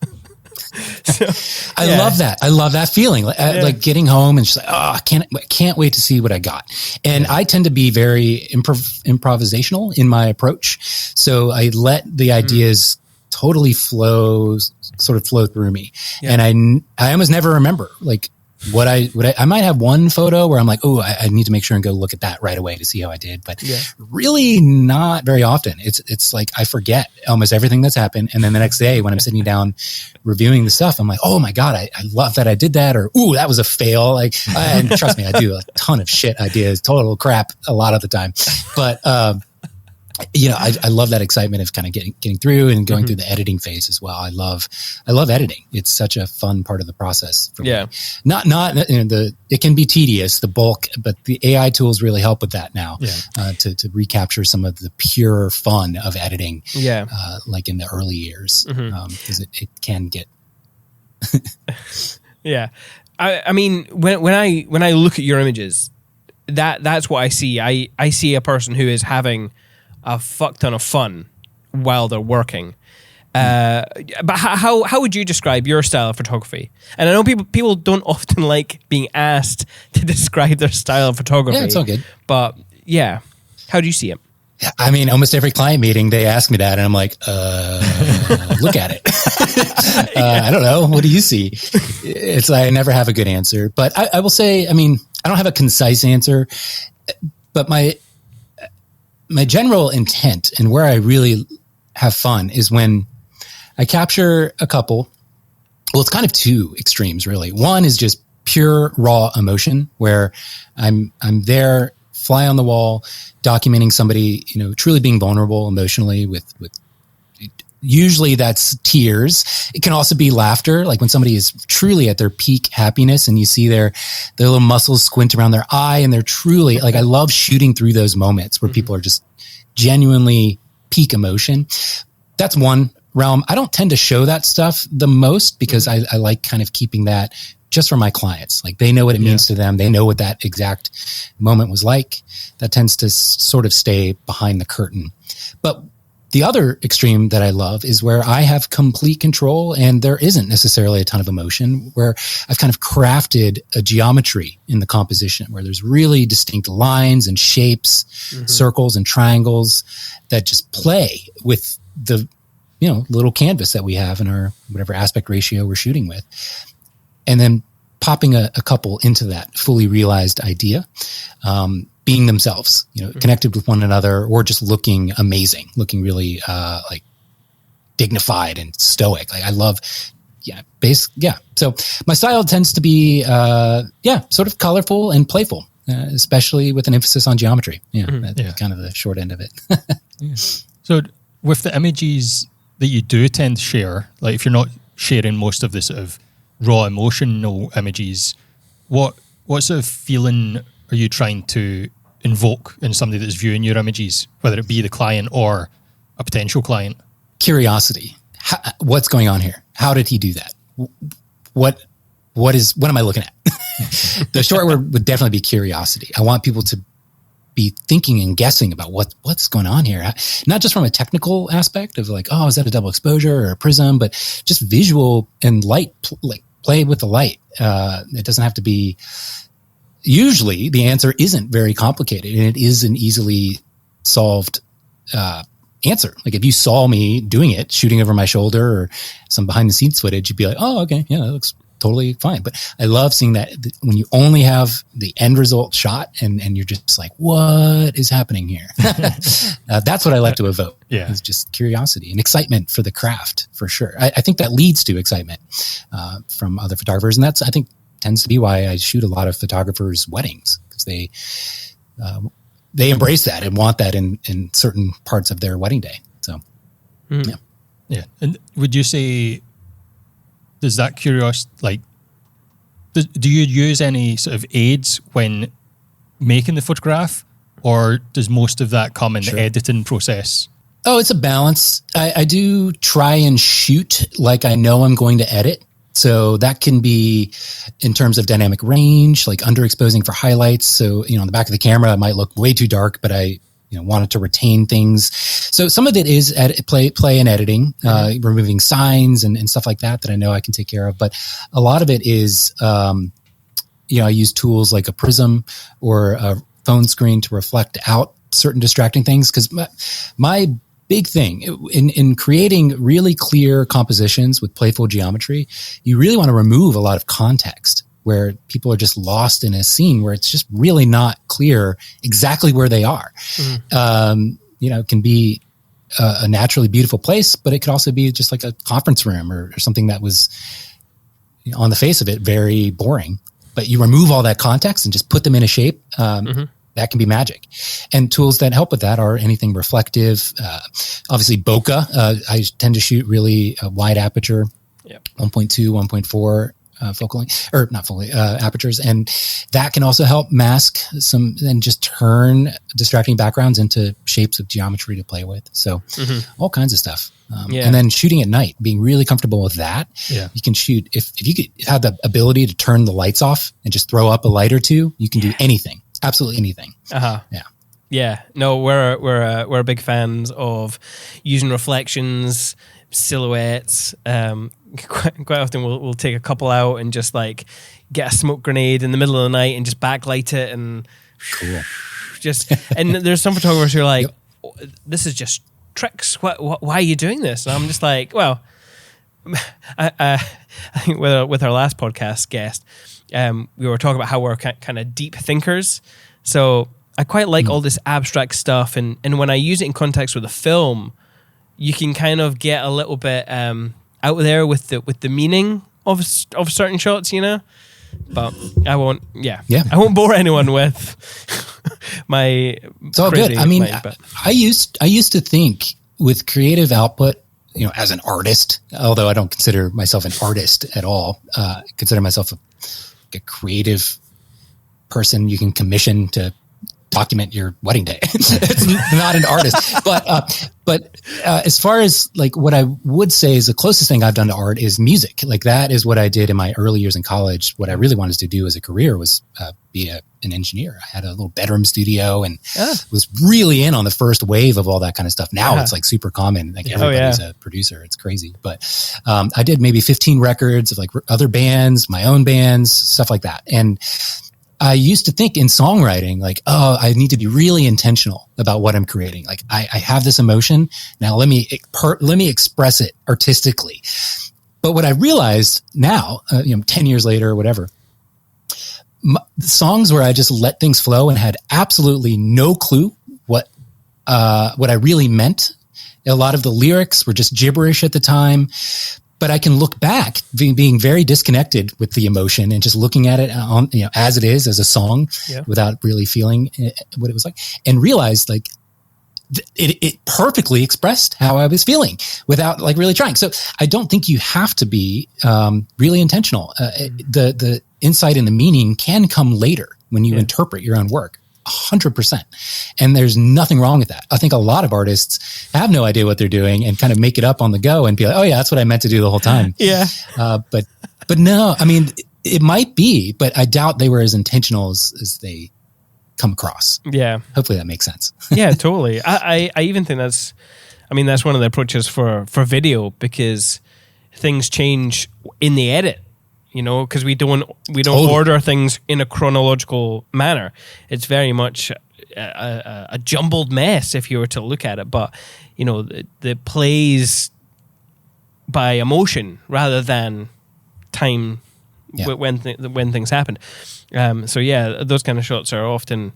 I love that. I love that feeling. Like getting home and just like, I can't wait to see what I got. And I tend to be very improvisational in my approach. So I let the ideas totally flow through me. Yeah. And I almost never remember like what I might have one photo where I'm like, oh, I need to make sure and go look at that right away to see how I did. But really not very often. It's like I forget almost everything that's happened. And then the next day when I'm sitting down reviewing the stuff, I'm like, oh my God, I love that I did that. Or, ooh, that was a fail. Like, and trust me, I do a ton of shit ideas, total crap a lot of the time. But, I love that excitement of kind of getting through and going through the editing phase as well. I love editing. It's such a fun part of the process for me. Not it can be tedious, the bulk, but the AI tools really help with that now. To recapture some of the pure fun of editing. Like in the early years, because it can get. I mean, when I look at your images, that's what I see. I see a person who is having a fuck ton of fun while they're working. But how would you describe your style of photography? And I know people don't often like being asked to describe their style of photography. Yeah, it's all good. But yeah, how do you see it? I mean, almost every client meeting, they ask me that, and I'm like, look at it. I don't know. What do you see? It's like I never have a good answer. But I will say, I mean, I don't have a concise answer, but my general intent and where I really have fun is when I capture a couple. Well, it's kind of two extremes, really. One is just pure raw emotion where I'm there, fly on the wall, documenting somebody, truly being vulnerable emotionally with usually that's tears. It can also be laughter, like when somebody is truly at their peak happiness and you see their little muscles squint around their eye and they're truly like, I love shooting through those moments where people are just genuinely peak emotion. That's one realm. I don't tend to show that stuff the most because I like kind of keeping that just for my clients. Like they know what it means to them. They know what that exact moment was like. That tends to sort of stay behind the curtain. But the other extreme that I love is where I have complete control and there isn't necessarily a ton of emotion, where I've kind of crafted a geometry in the composition where there's really distinct lines and shapes, circles and triangles that just play with the, little canvas that we have in our whatever aspect ratio we're shooting with. And then popping a couple into that fully realized idea, being themselves, connected with one another, or just looking amazing, looking really like dignified and stoic. Like I love, So my style tends to be, sort of colorful and playful, especially with an emphasis on geometry. That's kind of the short end of it. So with the images that you do tend to share, like if you're not sharing most of the sort of raw emotional images, what sort of feeling are you trying to invoke in somebody that's viewing your images, whether it be the client or a potential client? Curiosity. What's going on here? How did he do that? What am I looking at? The short word would definitely be curiosity. I want people to be thinking and guessing about what's going on here. Not just from a technical aspect of like, oh, is that a double exposure or a prism, but just visual and light, play with the light. It doesn't have to be, usually the answer isn't very complicated and it is an easily solved answer. Like if you saw me doing it, shooting over my shoulder or some behind the scenes footage, you'd be like, oh, okay. Yeah, that looks totally fine. But I love seeing that when you only have the end result shot and you're just like, what is happening here? That's what I like to evoke. It's just curiosity and excitement for the craft, for sure. I think that leads to excitement from other photographers. And that's, I think, tends to be why I shoot a lot of photographers' weddings, because they embrace that and want that in certain parts of their wedding day. So, yeah. And would you say, does that curiosity, do you use any sort of aids when making the photograph, or does most of that come in the editing process? Oh, it's a balance. I do try and shoot like I know I'm going to edit. So that can be in terms of dynamic range, like underexposing for highlights. So, on the back of the camera, it might look way too dark, but I wanted to retain things. So some of it is play and editing, removing signs and stuff like that I know I can take care of. But a lot of it is, I use tools like a prism or a phone screen to reflect out certain distracting things. Because my big thing in creating really clear compositions with playful geometry, you really want to remove a lot of context, where people are just lost in a scene where it's just really not clear exactly where they are. It can be a naturally beautiful place, but it could also be just like a conference room or something that was, on the face of it, very boring. But you remove all that context and just put them in a shape. That can be magic. And tools that help with that are anything reflective. Obviously, bokeh. I tend to shoot really wide aperture, 1.2, 1.4. Focal length, or not fully, apertures. And that can also help mask some and just turn distracting backgrounds into shapes of geometry to play with. So all kinds of stuff. And then shooting at night, being really comfortable with that. You can shoot, if you could have the ability to turn the lights off and just throw up a light or two, you can do anything, absolutely anything. Yeah. No, we're big fans of using reflections, silhouettes. Quite often we'll take a couple out and just like get a smoke grenade in the middle of the night and just backlight it and and there's some photographers who are like, this is just tricks. Why are you doing this? And I'm just like, well, I think with our last podcast guest, we were talking about how we're kind of deep thinkers. So I quite like all this abstract stuff, and when I use it in context with a film, you can kind of get a little bit out there with the meaning of certain shots, But I won't. I won't bore anyone with my. It's all good. I mean, I used to think with creative output, as an artist, although I don't consider myself an artist at all. I consider myself a creative person you can commission to document your wedding day. It's not an artist, but as far as like what I would say is the closest thing I've done to art is music. Like that is what I did in my early years in college. What I really wanted to do as a career was be an engineer. I had a little bedroom studio and was really in on the first wave of all that kind of stuff. Now it's like super common. Like everybody's a producer. It's crazy. But I did maybe 15 records of like other bands, my own bands, stuff like that. And I used to think in songwriting, like, oh, I need to be really intentional about what I'm creating. Like, I have this emotion. Now let me express it artistically. But what I realized now, 10 years later or whatever, songs where I just let things flow and had absolutely no clue what I really meant. A lot of the lyrics were just gibberish at the time. But I can look back, being very disconnected with the emotion and just looking at it on, as it is, as a song, without really feeling what it was like, and realize like it perfectly expressed how I was feeling without like really trying. So I don't think you have to be really intentional. The insight and the meaning can come later when you interpret your own work. 100%. And there's nothing wrong with that. I think a lot of artists have no idea what they're doing and kind of make it up on the go and be like, oh yeah, that's what I meant to do the whole time. But no, I mean, it might be, but I doubt they were as intentional as they come across. Yeah. Hopefully that makes sense. Yeah, totally. I even think that's one of the approaches for video, because things change in the edit. Because we don't order things in a chronological manner. It's very much a jumbled mess if you were to look at it. But the plays by emotion rather than time when things happen. Those kind of shots are often.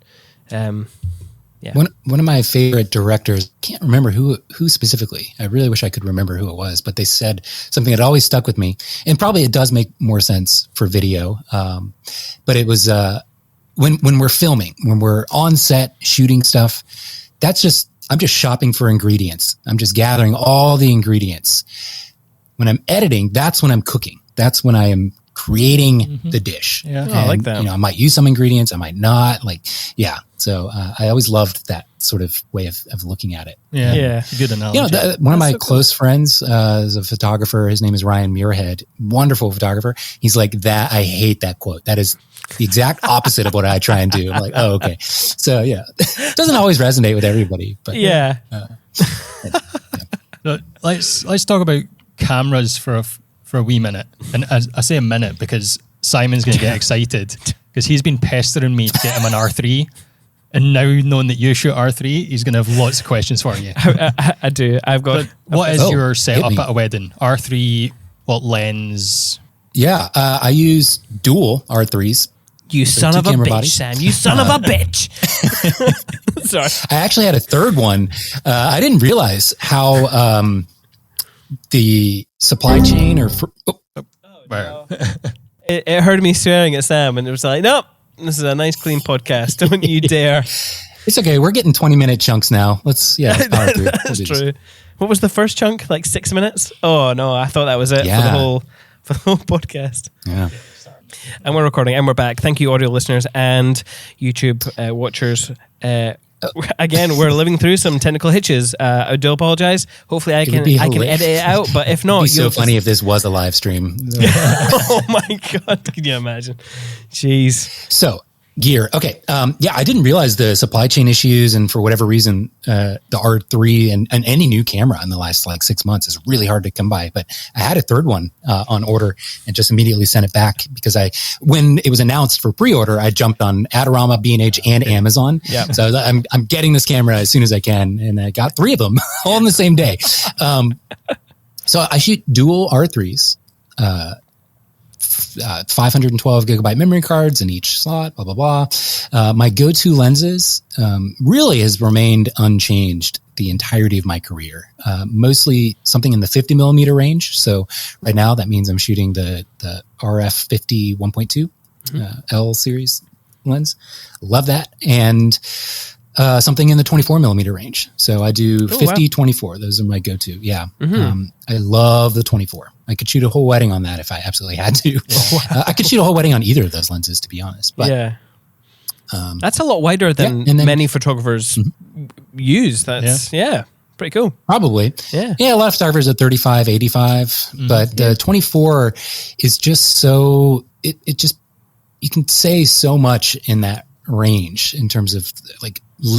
One of my favorite directors, I can't remember who specifically. I really wish I could remember who it was, but they said something that always stuck with me, and probably it does make more sense for video. But it was when we're filming, when we're on set shooting stuff, I'm just shopping for ingredients. I'm just gathering all the ingredients. When I'm editing, that's when I'm cooking. That's when I am creating the dish. Yeah. And, I like that. I might use some ingredients, I might not. So I always loved that sort of way of looking at it. Yeah. Good analogy. One of my so cool. close friends is a photographer. His name is Ryan Muirhead. Wonderful photographer. He's like, that. I hate that quote. That is the exact opposite of what I try and do. I'm like, oh, okay. So yeah, it doesn't always resonate with everybody, but Yeah. So let's talk about cameras for a wee minute. And I say a minute because Simon's going to get excited because he's been pestering me to get him an R3. And now knowing that you shoot R3, he's going to have lots of questions for you. I do. I've got. What is your hit setup me. at a wedding? R3, what lens? yeah, I use dual R3s. You son two of a camera bitch, bodies. Sam. You son of a bitch. Sorry. I actually had a third one. I didn't realize how the supply chain Where? It heard me swearing at Sam, and it was like, nope, this is a nice, clean podcast. Don't you dare. it's okay. We're getting 20-minute chunks now. Let's power through. That's true. What was the first chunk? Like 6 minutes? Oh no, I thought that was it Yeah. for the whole podcast. Yeah. And we're recording, and we're back. Thank you, audio listeners and YouTube watchers. Again, we're living through some technical hitches. I do apologize. Hopefully, I can edit it out. But if not, It'd be so funny if this was a live stream. Oh my god! Can you imagine? Jeez. So gear. Okay. I didn't realize the supply chain issues, and for whatever reason, the R3 and any new camera in the last 6 months is really hard to come by. But I had a third one on order and just immediately sent it back because when it was announced for pre-order, I jumped on Adorama, B&H, and Amazon. Yeah. So I was like, I'm getting this camera as soon as I can, and I got 3 of them all on the same day. So I shoot dual R3s. 512 gigabyte memory cards in each slot, blah, blah, blah. My go-to lenses really has remained unchanged the entirety of my career. Mostly something in the 50 millimeter range. So right now that means I'm shooting the RF 50 1.2 L series lens. Love that. And something in the 24 millimeter range. So I do 50, 24. Those are my go-to. Yeah. I love the 24. I could shoot a whole wedding on that if I absolutely had to. I could shoot a whole wedding on either of those lenses, to be honest. But, yeah. That's a lot wider than many photographers use. That's, pretty cool. Probably. Yeah. Yeah, a lot of photographers at 35, 85. But the 24 is just so, it just, you can say so much in that range in terms of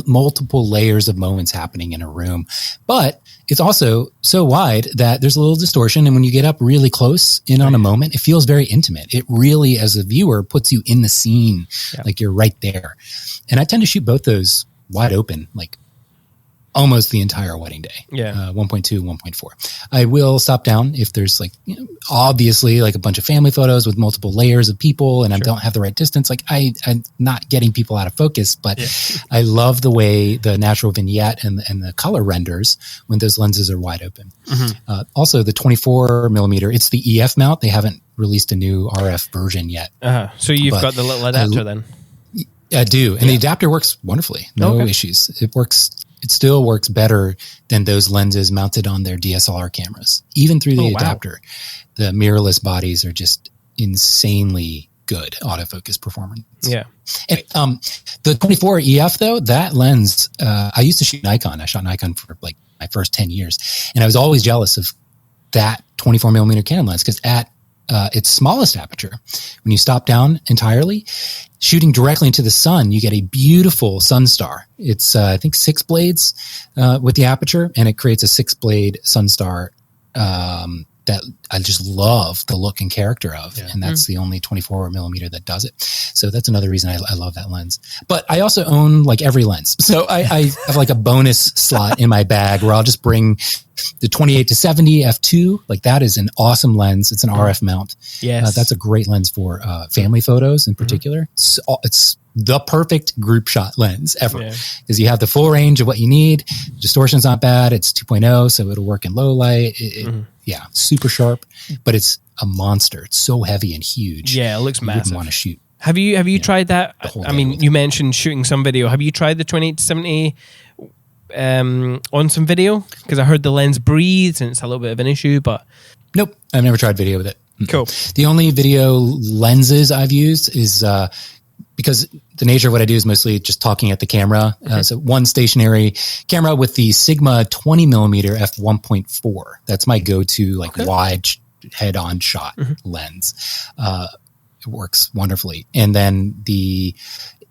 multiple layers of moments happening in a room. But it's also so wide that there's a little distortion. And when you get up really close in on a moment, it feels very intimate. It really, as a viewer, puts you in the scene, like you're right there. And I tend to shoot both those wide open, almost the entire wedding day. 1.2, 1.4. I will stop down if there's obviously a bunch of family photos with multiple layers of people and I don't have the right distance. I'm not getting people out of focus, but I love the way the natural vignette and the color renders when those lenses are wide open. Also the 24 millimeter, it's the EF mount. They haven't released a new RF version yet. So you've got the little adapter then? I do. And the adapter works wonderfully. No issues. It still works better than those lenses mounted on their DSLR cameras. Even through the adapter, the mirrorless bodies are just insanely good autofocus performance. Yeah. And, the 24 EF though, that lens, I used to shoot Nikon. I shot Nikon for my first 10 years. And I was always jealous of that 24 millimeter Canon lens because at its smallest aperture, when you stop down entirely, shooting directly into the sun, you get a beautiful sun star. It's, I think 6 blades, with the aperture, and it creates a 6-blade sun star, that I just love the look and character of. And that's the only 24 millimeter that does it. So that's another reason I love that lens. But I also own every lens. So I have a bonus slot in my bag where I'll just bring the 28 to 70 f2. That is an awesome lens. It's an RF mount. Yes. That's a great lens for family photos in particular. It's the perfect group shot lens ever because you have the full range of what you need. Distortion's not bad. It's 2.0, so it'll work in low light. Super sharp, but it's a monster. It's so heavy and huge. Yeah, it looks massive. You wouldn't want to shoot. Have you tried that? I mean, you mentioned shooting some video. Have you tried the 28 to 70 on some video? Because I heard the lens breathes and it's a little bit of an issue, but nope, I've never tried video with it. Cool. The only video lenses I've used is because the nature of what I do is mostly just talking at the camera. So one stationary camera with the Sigma 20 millimeter f1.4. That's my go-to wide head-on shot lens. It works wonderfully. And then the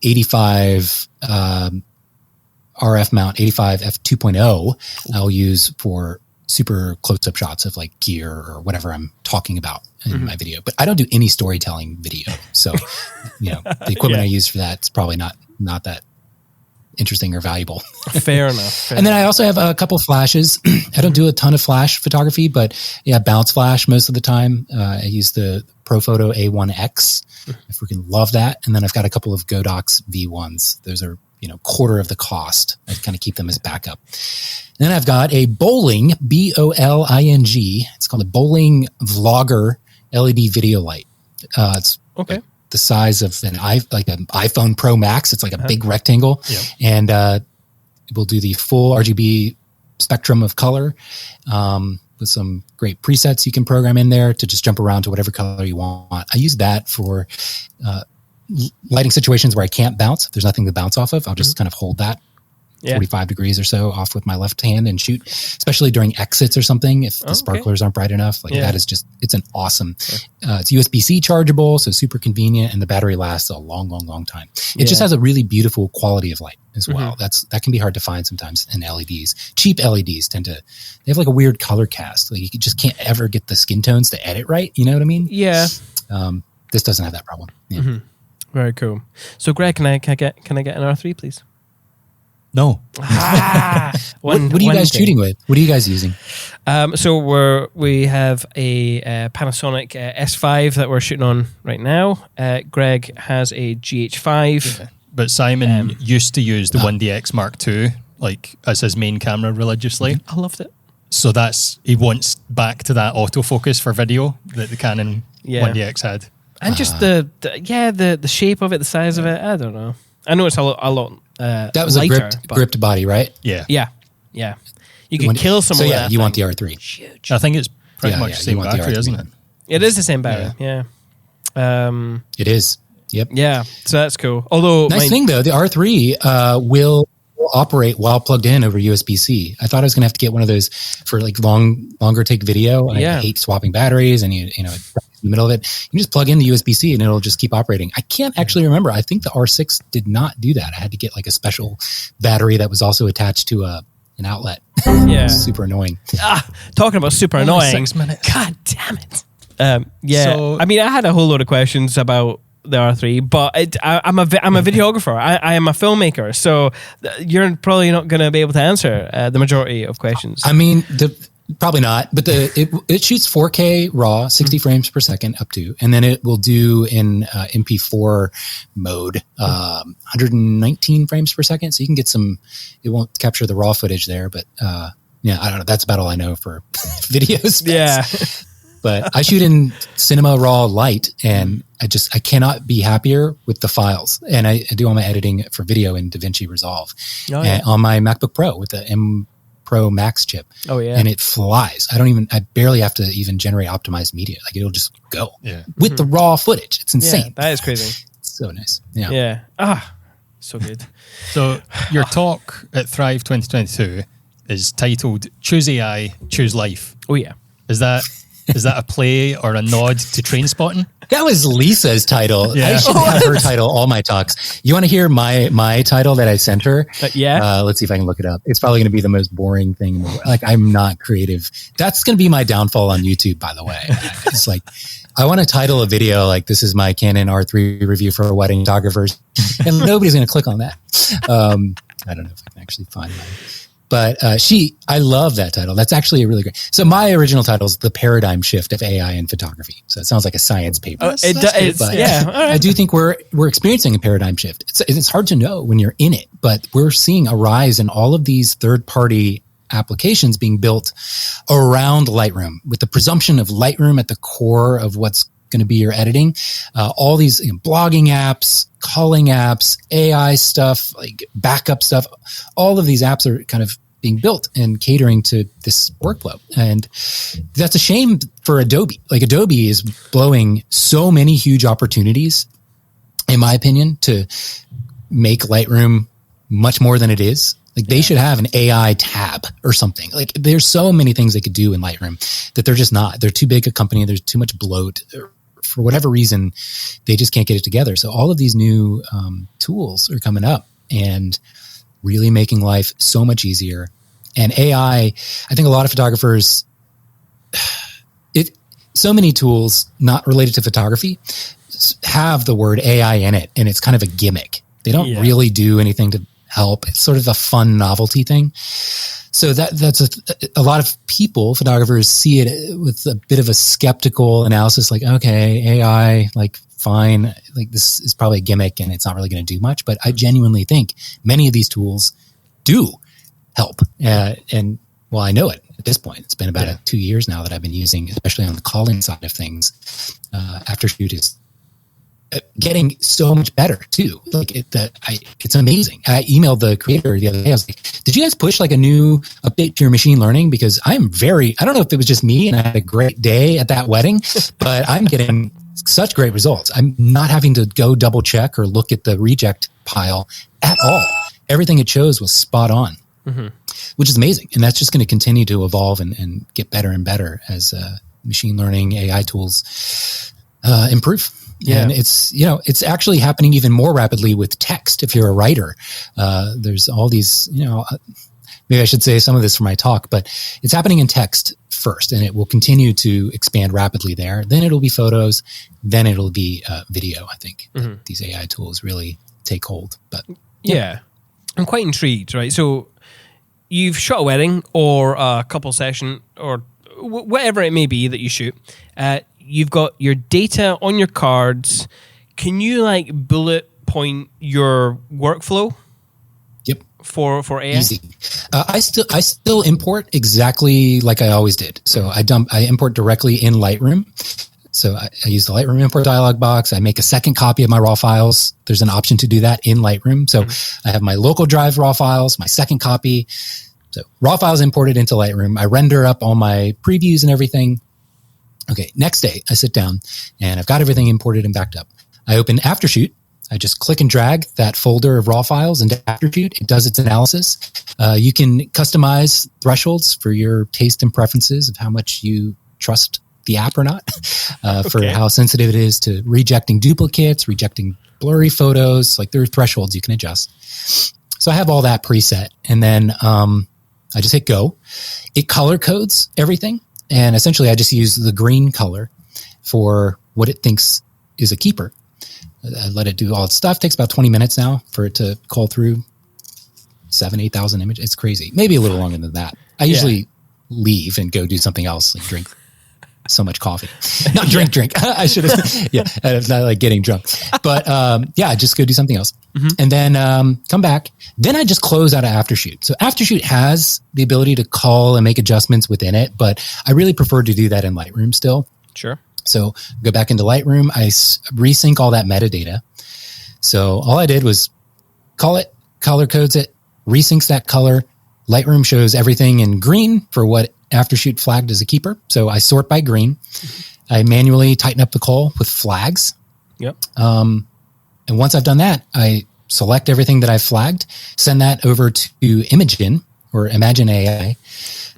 85 RF mount, 85 f2.0, I'll use for super close-up shots of like gear or whatever I'm talking about in my video. But I don't do any storytelling video. So, the equipment I use for that is probably not that interesting or valuable. Fair enough. And then I also have a couple flashes. I don't do a ton of flash photography, but bounce flash most of the time. I use the ProPhoto A1X. I freaking love that. And then I've got a couple of Godox V1s. Those are, quarter of the cost. I kind of keep them as backup. And then I've got a Bowling, Boling. It's called a Bowling Vlogger LED video light. It's okay. The size of an iPhone Pro Max. It's like a big rectangle. Yep. And we'll do the full RGB spectrum of color with some great presets you can program in there to just jump around to whatever color you want. I use that for lighting situations where I can't bounce. There's nothing to bounce off of. I'll just kind of hold that 45 degrees or so off with my left hand and shoot, especially during exits or something. If the sparklers aren't bright enough, that is just, it's an awesome, it's USB-C chargeable. So super convenient, and the battery lasts a long, long, long time. It just has a really beautiful quality of light as well. That can be hard to find sometimes in LEDs. Cheap LEDs they have like a weird color cast. Like you just can't ever get the skin tones to edit right. You know what I mean? Yeah. This doesn't have that problem. Yeah. Very cool. So Greg, can I get an R3, please? No. What are you guys shooting with? What are you guys using? So we have a Panasonic S5 that we're shooting on right now. Greg has a GH5. Yeah. But Simon used to use the 1DX Mark II as his main camera religiously. I loved it. So he wants back to that autofocus for video that the Canon 1DX had. And just the shape of it, the size of it, I don't know. I know it's a lot that was lighter, a gripped body, right? Yeah. You can kill someone with that you thing. want the R3. Huge. I think it's pretty much the same battery, isn't it? It is the same battery, It is. Yep. Yeah, so that's cool. Although nice thing though, the R3 will operate while plugged in over USB-C. I thought I was going to have to get one of those for like longer take video. And I hate swapping batteries, and in the middle of it, you can just plug in the USB-C and it'll just keep operating. I can't actually remember. I think the R6 did not do that. I had to get like a special battery that was also attached to an outlet. Yeah. Super annoying. Talking about super annoying. 6 minutes. God damn it. So, I mean, I had a whole load of questions about the R3, but I'm a videographer. I am a filmmaker, so you're probably not going to be able to answer the majority of questions. I mean, probably not, but it shoots 4K RAW, 60 frames per second up to, and then it will do in MP4 mode, 119 frames per second. So you can get it won't capture the raw footage there, but I don't know. That's about all I know for video specs. Yeah. But I shoot in Cinema Raw Lite, and I cannot be happier with the files. And I do all my editing for video in DaVinci Resolve on my MacBook Pro with the M Pro Max chip. Oh yeah. And it flies. I barely have to even generate optimized media. Like it'll just go with the raw footage. It's insane. Yeah, that is crazy. It's so nice. Yeah. Yeah. So good. So your talk at Thrive 2022 is titled Choose AI, Choose Life. Oh yeah. Is that a play or a nod to Trainspotting? That was Lisa's title. Yeah. I should have her title all my talks. You want to hear my title that I sent her? Let's see if I can look it up. It's probably going to be the most boring thing. Like, I'm not creative. That's going to be my downfall on YouTube, by the way. It's like, I want to title a video like, this is my Canon R3 review for wedding photographers. And nobody's going to click on that. I don't know if I can actually find that. But I love that title. That's actually a really great. So my original title is The Paradigm Shift of AI in Photography. So it sounds like a science paper. I do think we're experiencing a paradigm shift. It's hard to know when you're in it, but we're seeing a rise in all of these third-party applications being built around Lightroom, with the presumption of Lightroom at the core of what's going to be your editing. All these blogging apps, calling apps, AI stuff, like backup stuff. All of these apps are kind of being built and catering to this workflow. And that's a shame for Adobe. Like Adobe is blowing so many huge opportunities, in my opinion, to make Lightroom much more than it is. Like they should have an AI tab or something. Like there's so many things they could do in Lightroom that they're just not. They're too big a company. There's too much bloat. For whatever reason, they just can't get it together. So all of these new tools are coming up and really making life so much easier. And AI, I think a lot of photographers, so many tools not related to photography have the word AI in it, and it's kind of a gimmick. They don't really do anything to help. It's sort of a fun novelty thing. So that's a lot of people, photographers, see it with a bit of a skeptical analysis, like, okay, AI, like fine, like this is probably a gimmick and it's not really going to do much. But I genuinely think many of these tools do help. And well, I know it at this point. It's been about 2 years now that I've been using, especially on the calling side of things. Aftershoot is getting so much better too. Like it's amazing. I emailed the creator the other day. I was like, did you guys push like a new update to your machine learning? Because I don't know if it was just me and I had a great day at that wedding, but I'm getting such great results. I'm not having to go double check or look at the reject pile at all. Everything it chose was spot on, which is amazing. And that's just going to continue to evolve and get better and better as machine learning AI tools improve. Yeah. And it's actually happening even more rapidly with text. If you're a writer, there's all these, maybe I should say some of this for my talk, but it's happening in text first, and it will continue to expand rapidly there. Then it'll be photos. Then it'll be video. I think these AI tools really take hold. But yeah, I'm quite intrigued, right? So you've shot a wedding or a couple session or whatever it may be that you shoot. You've got your data on your cards. Can you like bullet point your workflow? Yep. For AI? Easy. I still import exactly like I always did. So I import directly in Lightroom. So I use the Lightroom import dialog box. I make a second copy of my raw files. There's an option to do that in Lightroom. So I have my local drive raw files, my second copy. So raw files imported into Lightroom. I render up all my previews and everything. Okay, next day I sit down and I've got everything imported and backed up. I open Aftershoot. I just click and drag that folder of raw files into Aftershoot. It does its analysis. You can customize thresholds for your taste and preferences of how much you trust the app or not, for how sensitive it is to rejecting duplicates, rejecting blurry photos. Like there are thresholds you can adjust. So I have all that preset, and then I just hit go. It color codes everything. And essentially, I just use the green color for what it thinks is a keeper. I let it do all its stuff. It takes about 20 minutes now for it to call through 8,000 images. It's crazy. Maybe a little longer than that. I usually leave and go do something else, like drink so much coffee. Not drink. I should have. It's not like getting drunk. But just go do something else. And then come back. Then I just close out of Aftershoot. So Aftershoot has the ability to call and make adjustments within it, but I really prefer to do that in Lightroom still. Sure. So go back into Lightroom. I resync all that metadata. So all I did was call it, color codes it, resyncs that color. Lightroom shows everything in green for what Aftershoot flagged as a keeper. So I sort by green. I manually tighten up the call with flags. Yep. And once I've done that, I select everything that I've flagged, send that over to Imagen or Imagine AI.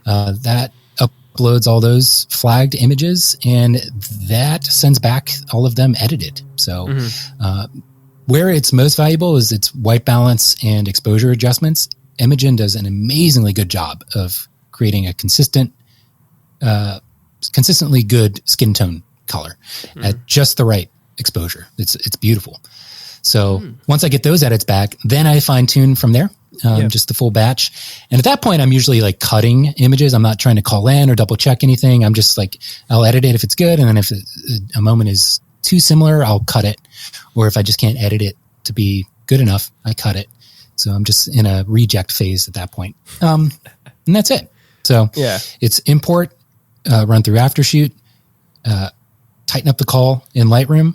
That uploads all those flagged images, and that sends back all of them edited. So where it's most valuable is its white balance and exposure adjustments. Imagen does an amazingly good job of creating a consistently good skin tone color at just the right exposure. It's beautiful. So once I get those edits back, then I fine tune from there, just the full batch. And at that point, I'm usually like cutting images. I'm not trying to call in or double check anything. I'm just like, I'll edit it if it's good. And then if a moment is too similar, I'll cut it. Or if I just can't edit it to be good enough, I cut it. So I'm just in a reject phase at that point. And that's it. So it's import, run through Aftershoot, tighten up the call in Lightroom,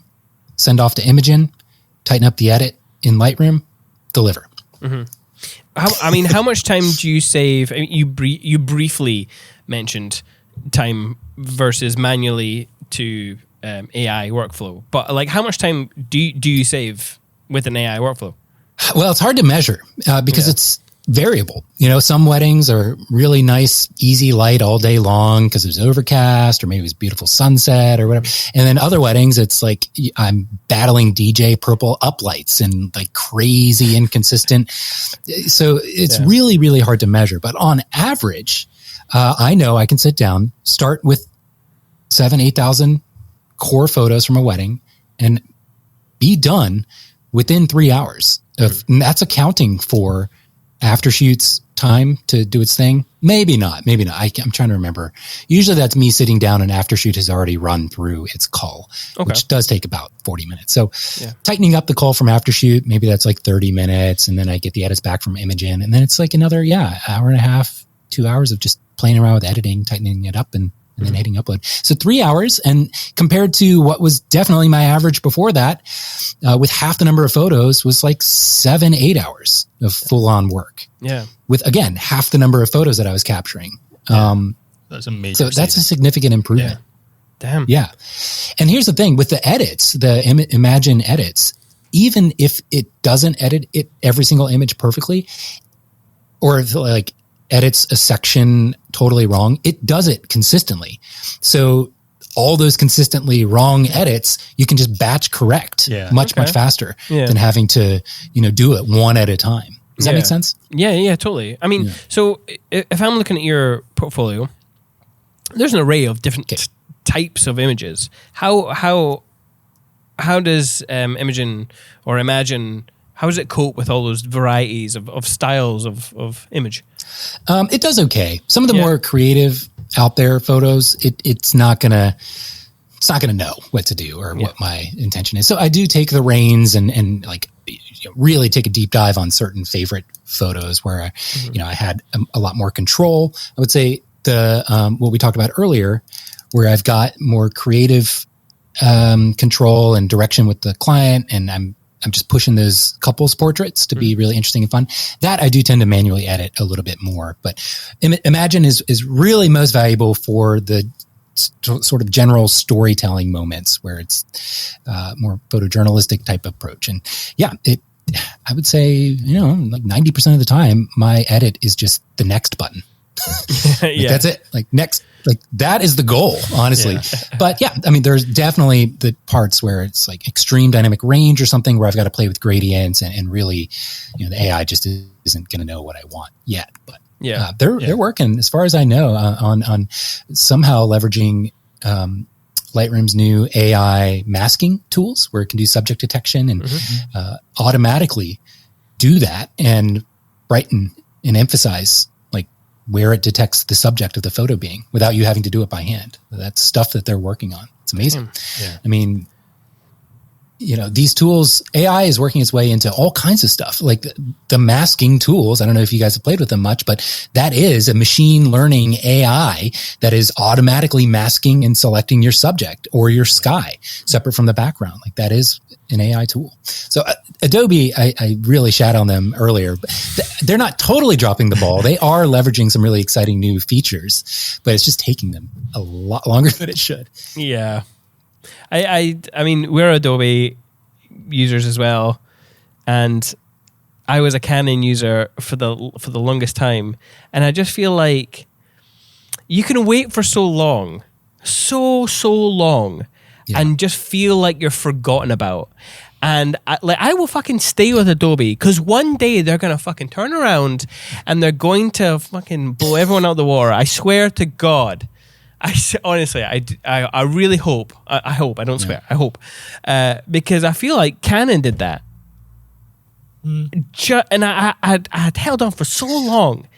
send off to Imagen, tighten up the edit in Lightroom, deliver. How much time do you save? I mean, you briefly mentioned time versus manually to AI workflow, but like, how much time do you save with an AI workflow? Well, it's hard to measure because it's variable. Some weddings are really nice, easy light all day long because it was overcast, or maybe it was beautiful sunset or whatever. And then other weddings, it's like I'm battling DJ purple uplights and like crazy inconsistent. So it's really, really hard to measure. But on average, I know I can sit down, start with 8,000 core photos from a wedding and be done within 3 hours. And that's accounting for after shoots time to do its thing. Maybe not. I'm trying to remember. Usually that's me sitting down and after shoot has already run through its cull, which does take about 40 minutes. So tightening up the cull from after shoot, maybe that's like 30 minutes. And then I get the edits back from Imogen. And then it's like another, hour and a half, 2 hours of just playing around with editing, tightening it up and then hitting upload. So 3 hours, and compared to what was definitely my average before that, with half the number of photos, was like 7-8 hours of full on work. Yeah. With again, half the number of photos that I was capturing. That's amazing. So that's a significant improvement. Yeah. Damn. Yeah. And here's the thing with the edits, the Imagine edits, even if it doesn't edit it every single image perfectly, or if like edits a section totally wrong, it does it consistently. So all those consistently wrong edits, you can just batch correct much faster than having to, do it one at a time. Does that make sense? Yeah, totally. I mean, so if I'm looking at your portfolio, there's an array of different types of images. How does Imogen or Imagine, how does it cope with all those varieties of styles of image? It does okay. Some of the more creative out there photos, it's not gonna know what to do or what my intention is. So I do take the reins and like really take a deep dive on certain favorite photos where I had a lot more control. I would say the what we talked about earlier, where I've got more creative control and direction with the client, and I'm just pushing those couples portraits to be really interesting and fun. That I do tend to manually edit a little bit more, but Imagine is really most valuable for the sort of general storytelling moments where it's more photojournalistic type approach. And I would say, like 90% of the time my edit is just the next button. That's it. Like next, like that is the goal, honestly. But I mean, there's definitely the parts where it's like extreme dynamic range or something where I've got to play with gradients and really, the AI just isn't going to know what I want yet. But they're working, as far as I know, on somehow leveraging Lightroom's new AI masking tools where it can do subject detection and automatically do that and brighten and emphasize where it detects the subject of the photo being without you having to do it by hand. That's stuff that they're working on. It's amazing. Yeah. I mean, these tools, AI is working its way into all kinds of stuff, like the masking tools. I don't know if you guys have played with them much, but that is a machine learning AI that is automatically masking and selecting your subject or your sky separate from the background. Like that is an AI tool. So Adobe, I really shat on them earlier, but they're not totally dropping the ball. They are leveraging some really exciting new features, but it's just taking them a lot longer than it should. Yeah. I mean, we're Adobe users as well, and I was a Canon user for the longest time, and I just feel like you can wait for so long, so long, and just feel like you're forgotten about. And I will fucking stay with Adobe because one day they're going to fucking turn around and they're going to fucking blow everyone out the water. I swear to God. Honestly, I really hope. I hope. I don't swear. I hope. Because I feel like Canon did that. And I had held on for so long.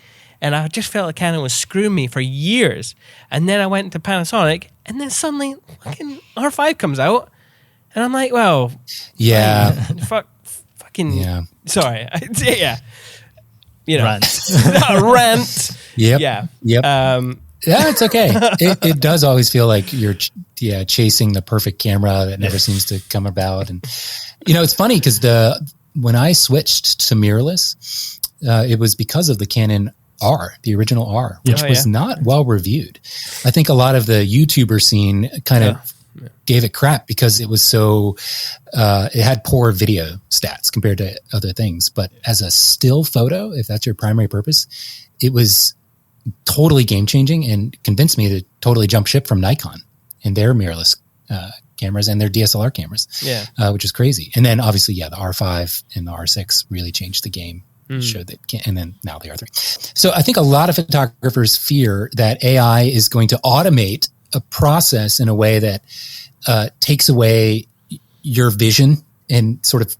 And I just felt like Canon was screwing me for years. And then I went to Panasonic. And then suddenly fucking R5 comes out. And I'm like, well. Yeah. Fucking. Yeah. Sorry. Rant. Rant. Yep. Yeah. Yep. Yeah, it's okay. It does always feel like you're chasing the perfect camera that never seems to come about. And it's funny because when I switched to mirrorless, it was because of the Canon R, the original R, which Oh, was yeah. not well reviewed. I think a lot of the YouTuber scene kind of gave it crap because it was so, it had poor video stats compared to other things. But as a still photo, if that's your primary purpose, it was totally game changing and convinced me to totally jump ship from Nikon and their mirrorless cameras and their DSLR cameras, which is crazy. And then obviously, the R5 and the R6 really changed the game. Showed that, and then now the R3. So I think a lot of photographers fear that AI is going to automate a process in a way that takes away your vision and sort of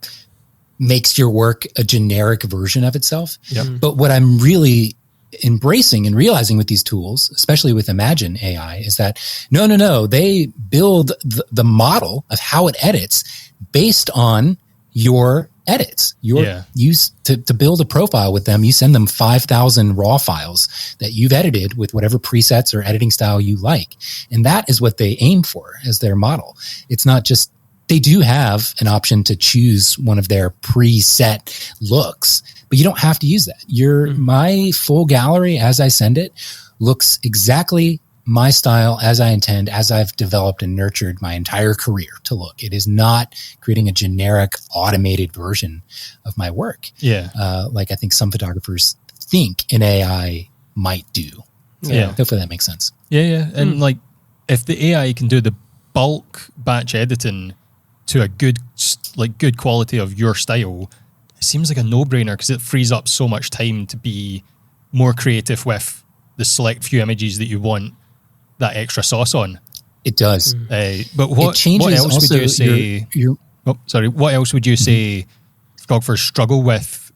makes your work a generic version of itself. But what I'm really embracing and realizing with these tools, especially with Imagine AI, is that no, they build the model of how it edits based on your edits. You to build a profile with them, you send them 5,000 raw files that you've edited with whatever presets or editing style you like. And that is what they aim for as their model. It's not just, they do have an option to choose one of their preset looks, but you don't have to use that. My full gallery as I send it looks exactly my style as I intend, as I've developed and nurtured my entire career to look. It is not creating a generic automated version of my work. Like I think some photographers think an AI might do. So hopefully that makes sense. And like if the AI can do the bulk batch editing to a good quality of your style, it seems like a no-brainer because it frees up so much time to be more creative with the select few images that you want that extra sauce on. It does. But what else would you say? What else would you say photographers struggle with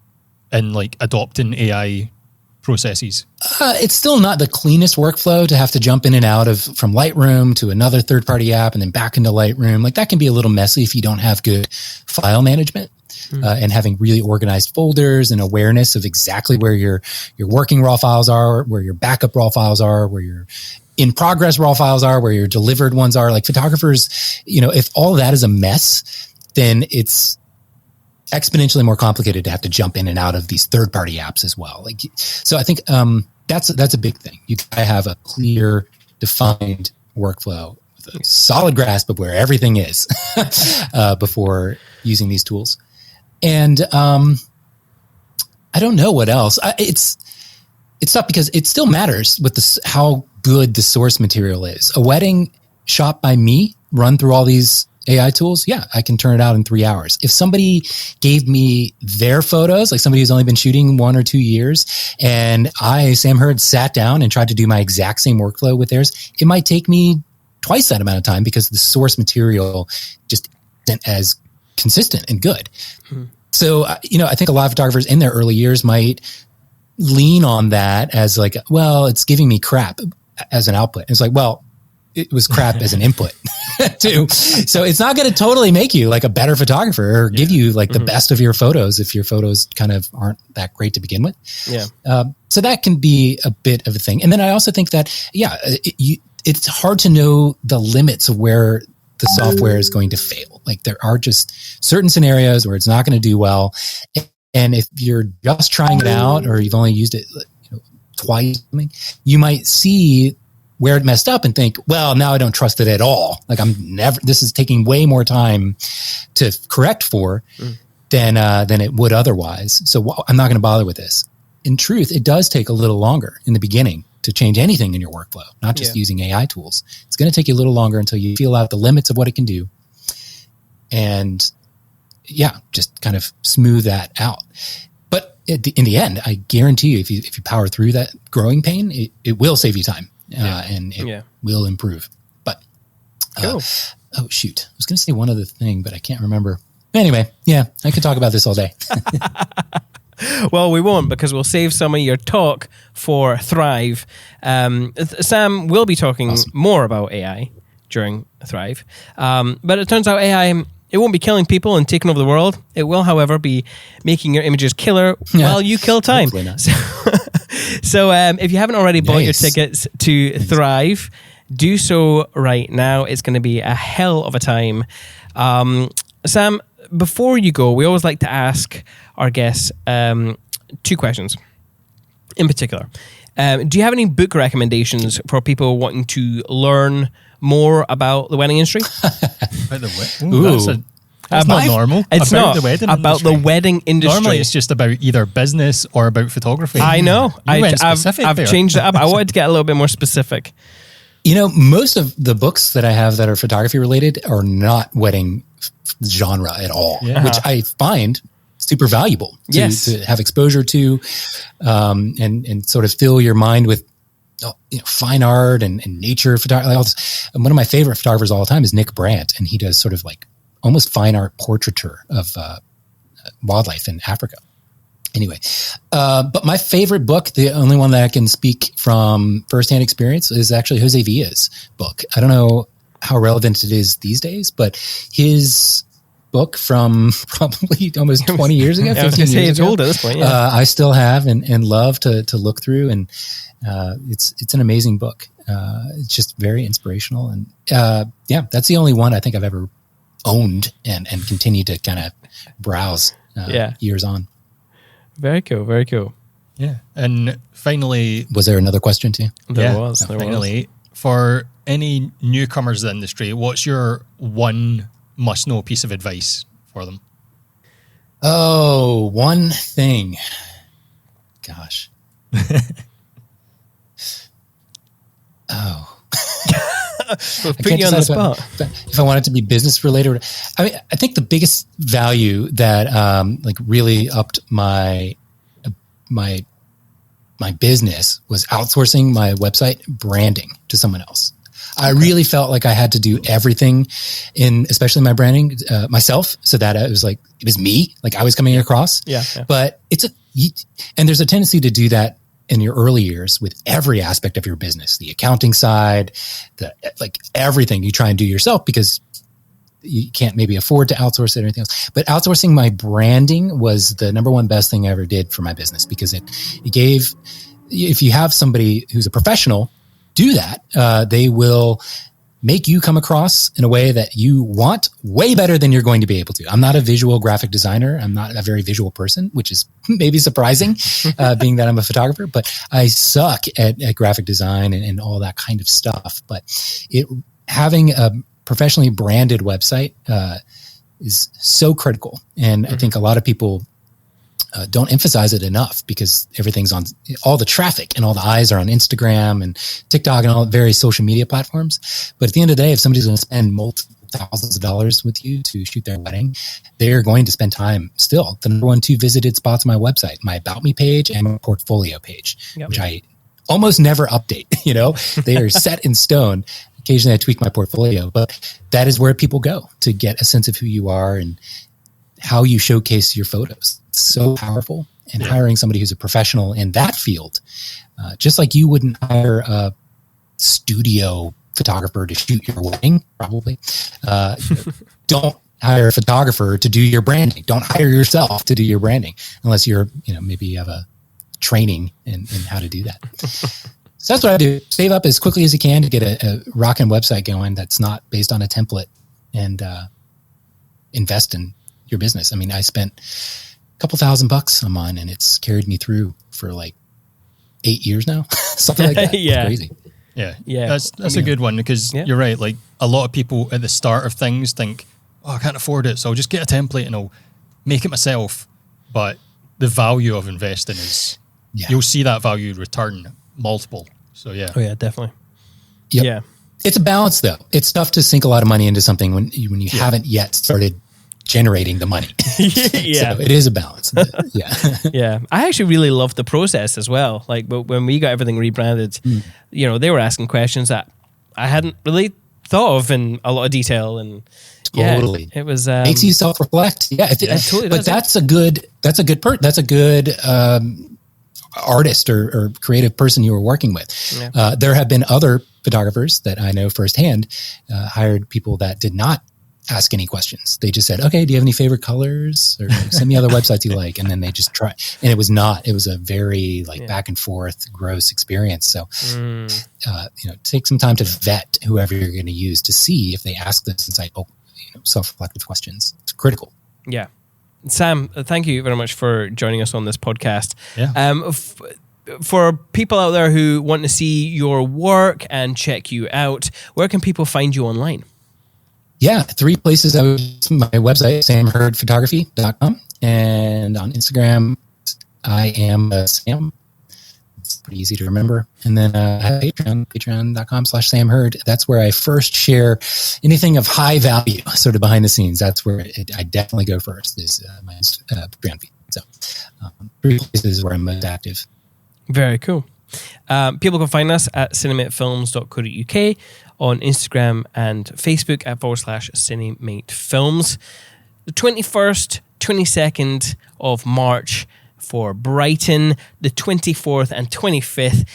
in like adopting AI processes? It's still not the cleanest workflow to have to jump in and out from Lightroom to another third-party app and then back into Lightroom. Like that can be a little messy if you don't have good file management. And having really organized folders and awareness of exactly where your working raw files are, where your backup raw files are, where your in progress raw files are, where your delivered ones are. Like photographers, if all of that is a mess, then it's exponentially more complicated to have to jump in and out of these third-party apps as well. Like, so I think that's a big thing. You gotta have a clear, defined workflow with a solid grasp of where everything is before using these tools. And I don't know what else. It's tough because it still matters with how good the source material is. A wedding shot by me, run through all these AI tools, I can turn it out in 3 hours. If somebody gave me their photos, like somebody who's only been shooting 1 or 2 years, and I, Sam Hurd, sat down and tried to do my exact same workflow with theirs, it might take me twice that amount of time because the source material just isn't as consistent and good. So, I think a lot of photographers in their early years might lean on that as like, well, it's giving me crap as an output. It's like, well, it was crap as an input too. So it's not going to totally make you like a better photographer or give you like the best of your photos if your photos kind of aren't that great to begin with. So that can be a bit of a thing. And then I also think that, it's hard to know the limits of where the software is going to fail. Like there are just certain scenarios where it's not going to do well. And if you're just trying it out or you've only used it twice, you might see where it messed up and think, well, now I don't trust it at all. Like this is taking way more time to correct for than it would otherwise. So I'm not going to bother with this. In truth, it does take a little longer in the beginning to change anything in your workflow, not just using AI tools. It's going to take you a little longer until you feel out the limits of what it can do. And just kind of smooth that out. But in the end, I guarantee you, if you power through that growing pain, it will save you time and it will improve. But, cool. Oh shoot. I was going to say one other thing, but I can't remember. Anyway, I could talk about this all day. Well, we won't because we'll save some of your talk for Thrive. Sam will be talking more about AI during Thrive. But it turns out AI, it won't be killing people and taking over the world. It will, however, be making your images killer while you kill time. Hopefully not. So if you haven't already bought your tickets to Thrive, do so right now. It's going to be a hell of a time. Sam, before you go, we always like to ask our guests two questions in particular. Do you have any book recommendations for people wanting to learn more about the wedding industry? By the way, ooh, that's not normal. It's about not the wedding about industry. the wedding industry. Normally, it's just about either business or about photography. I know. I've changed it up. I wanted to get a little bit more specific. You know, most of the books that I have that are photography related are not wedding genre at all, which I find super valuable to have exposure to, and sort of fill your mind with fine art and nature photography. One of my favorite photographers of all time is Nick Brandt, and he does sort of like almost fine art portraiture of wildlife in Africa. Anyway, but my favorite book, the only one that I can speak from firsthand experience, is actually Jose Villa's book. I don't know how relevant it is these days, but his book from probably almost 20 years ago, 15 years it's ago, old at this point, I still have and love to look through, and it's an amazing book. It's just very inspirational, and that's the only one I think I've ever owned and continue to kind of browse years on. Very cool, very cool. Yeah. And finally... Was there another question too? There was. For any newcomers to the industry, what's your one must-know piece of advice for them? Oh, one thing. Gosh. Put you on the spot. If I want it to be business related, I think the biggest value that really upped my business was outsourcing my website branding to someone else. I really felt like I had to do everything especially my branding myself, so that it was me, like I was coming across. Yeah. But and there's a tendency to do that in your early years with every aspect of your business, the accounting side, everything you try and do yourself because you can't maybe afford to outsource it or anything else. But outsourcing my branding was the number one best thing I ever did for my business, because it gave, if you have somebody who's a professional do that, they will make you come across in a way that you want way better than you're going to be able to. I'm not a visual graphic designer. I'm not a very visual person, which is maybe surprising, being that I'm a photographer, but I suck at graphic design and all that kind of stuff. But having a professionally branded website is so critical. And I think a lot of people don't emphasize it enough, because everything's on, all the traffic and all the eyes are on Instagram and TikTok and all various social media platforms. But at the end of the day, if somebody's going to spend multiple thousands of dollars with you to shoot their wedding, they're going to spend time still. The number 2 visited spots on my website, my About Me page and my portfolio page, which I almost never update. They are set in stone. Occasionally I tweak my portfolio, but that is where people go to get a sense of who you are and how you showcase your photos. It's so powerful. And hiring somebody who's a professional in that field, just like you wouldn't hire a studio photographer to shoot your wedding, probably. Don't hire a photographer to do your branding. Don't hire yourself to do your branding unless you're, maybe you have a training in how to do that. So that's what I do. Save up as quickly as you can to get a rockin' website going that's not based on a template, and invest in your business. I mean, I spent a couple $1,000 on mine, and it's carried me through for 8 years now, something like that. Yeah. It's crazy. Yeah. That's a good one, because you're right. Like, a lot of people at the start of things think, oh, I can't afford it, so I'll just get a template and I'll make it myself. But the value of investing is, you'll see that value return multiple. So yeah. Oh yeah, definitely. Yep. Yeah. It's a balance though. It's tough to sink a lot of money into something when you haven't yet started generating the money. Yeah. So it is a balance. Yeah. Yeah. I actually really loved the process as well. Like when we got everything rebranded, they were asking questions that I hadn't really thought of in a lot of detail, and totally. It was makes you self-reflect. Yeah. It totally but does. that's a good artist or creative person you were working with. Yeah. There have been other photographers that I know firsthand, hired people that did not ask any questions. They just said, okay, do you have any favorite colors, or send me other websites you like? And then they just try. And it was a very back and forth gross experience. So, take some time to vet whoever you're going to use to see if they ask this insightful, self-reflective questions. It's critical. Yeah. Sam, thank you very much for joining us on this podcast. Yeah. For people out there who want to see your work and check you out, where can people find you online? Yeah, 3 places. My website, samhurdphotography.com, and on Instagram, I am Sam. It's pretty easy to remember. And then I have Patreon, patreon.com/Sam Hurd. That's where I first share anything of high value, sort of behind the scenes. That's where I definitely go first, is my Patreon feed. So 3 places where I'm most active. Very cool. People can find us at cinematefilms.co.uk, on Instagram and Facebook at /cinematefilms. The 21st, 22nd of March for Brighton, the 24th and 25th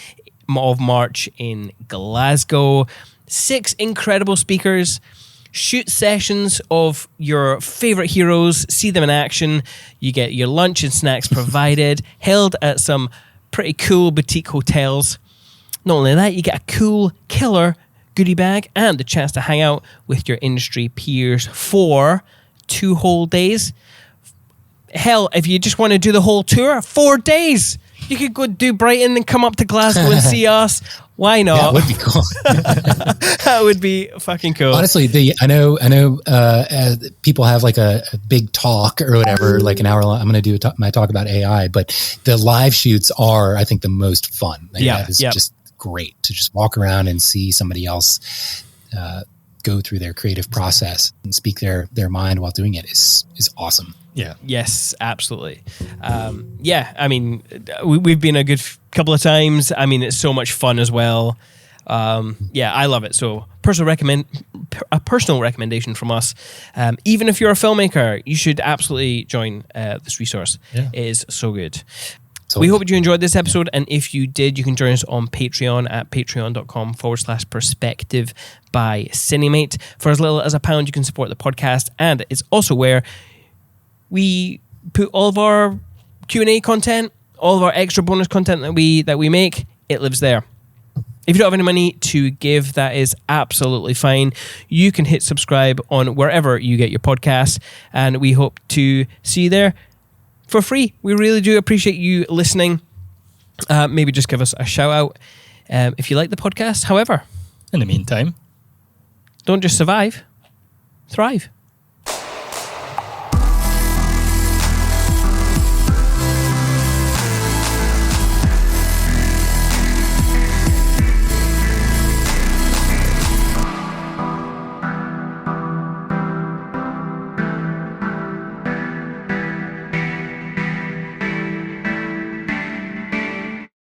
of March in Glasgow. 6 incredible speakers, shoot sessions of your favorite heroes, see them in action. You get your lunch and snacks provided, held at some pretty cool boutique hotels. Not only that, you get a cool killer goodie bag and the chance to hang out with your industry peers for 2 whole days. Hell, if you just want to do the whole tour, 4 days. You could go do Brighton and come up to Glasgow and see us. Why not? Yeah, it would be cool. That would be fucking cool. Honestly, I know. People have like a big talk or whatever, like an hour long. I'm going to do my talk about AI, but the live shoots are, I think, the most fun. That is just great to just walk around and see somebody else go through their creative process and speak their mind while doing it is awesome. Yeah. Yes, absolutely. I mean, we've been a good couple of times. I mean, it's so much fun as well. I love it. So a personal recommendation from us. Even if you're a filmmaker, you should absolutely join this resource. Yeah. It is so good. Totally. We hope that you enjoyed this episode, and if you did, you can join us on Patreon at patreon.com/perspective by Cinemate. For as little as £1, you can support the podcast, and it's also where we put all of our Q&A content, all of our extra bonus content that we make. It lives there. If you don't have any money to give, that is absolutely fine. You can hit subscribe on wherever you get your podcasts, and we hope to see you there for free. We really do appreciate you listening. Maybe just give us a shout out if you like the podcast. However, In the meantime, don't just survive, thrive.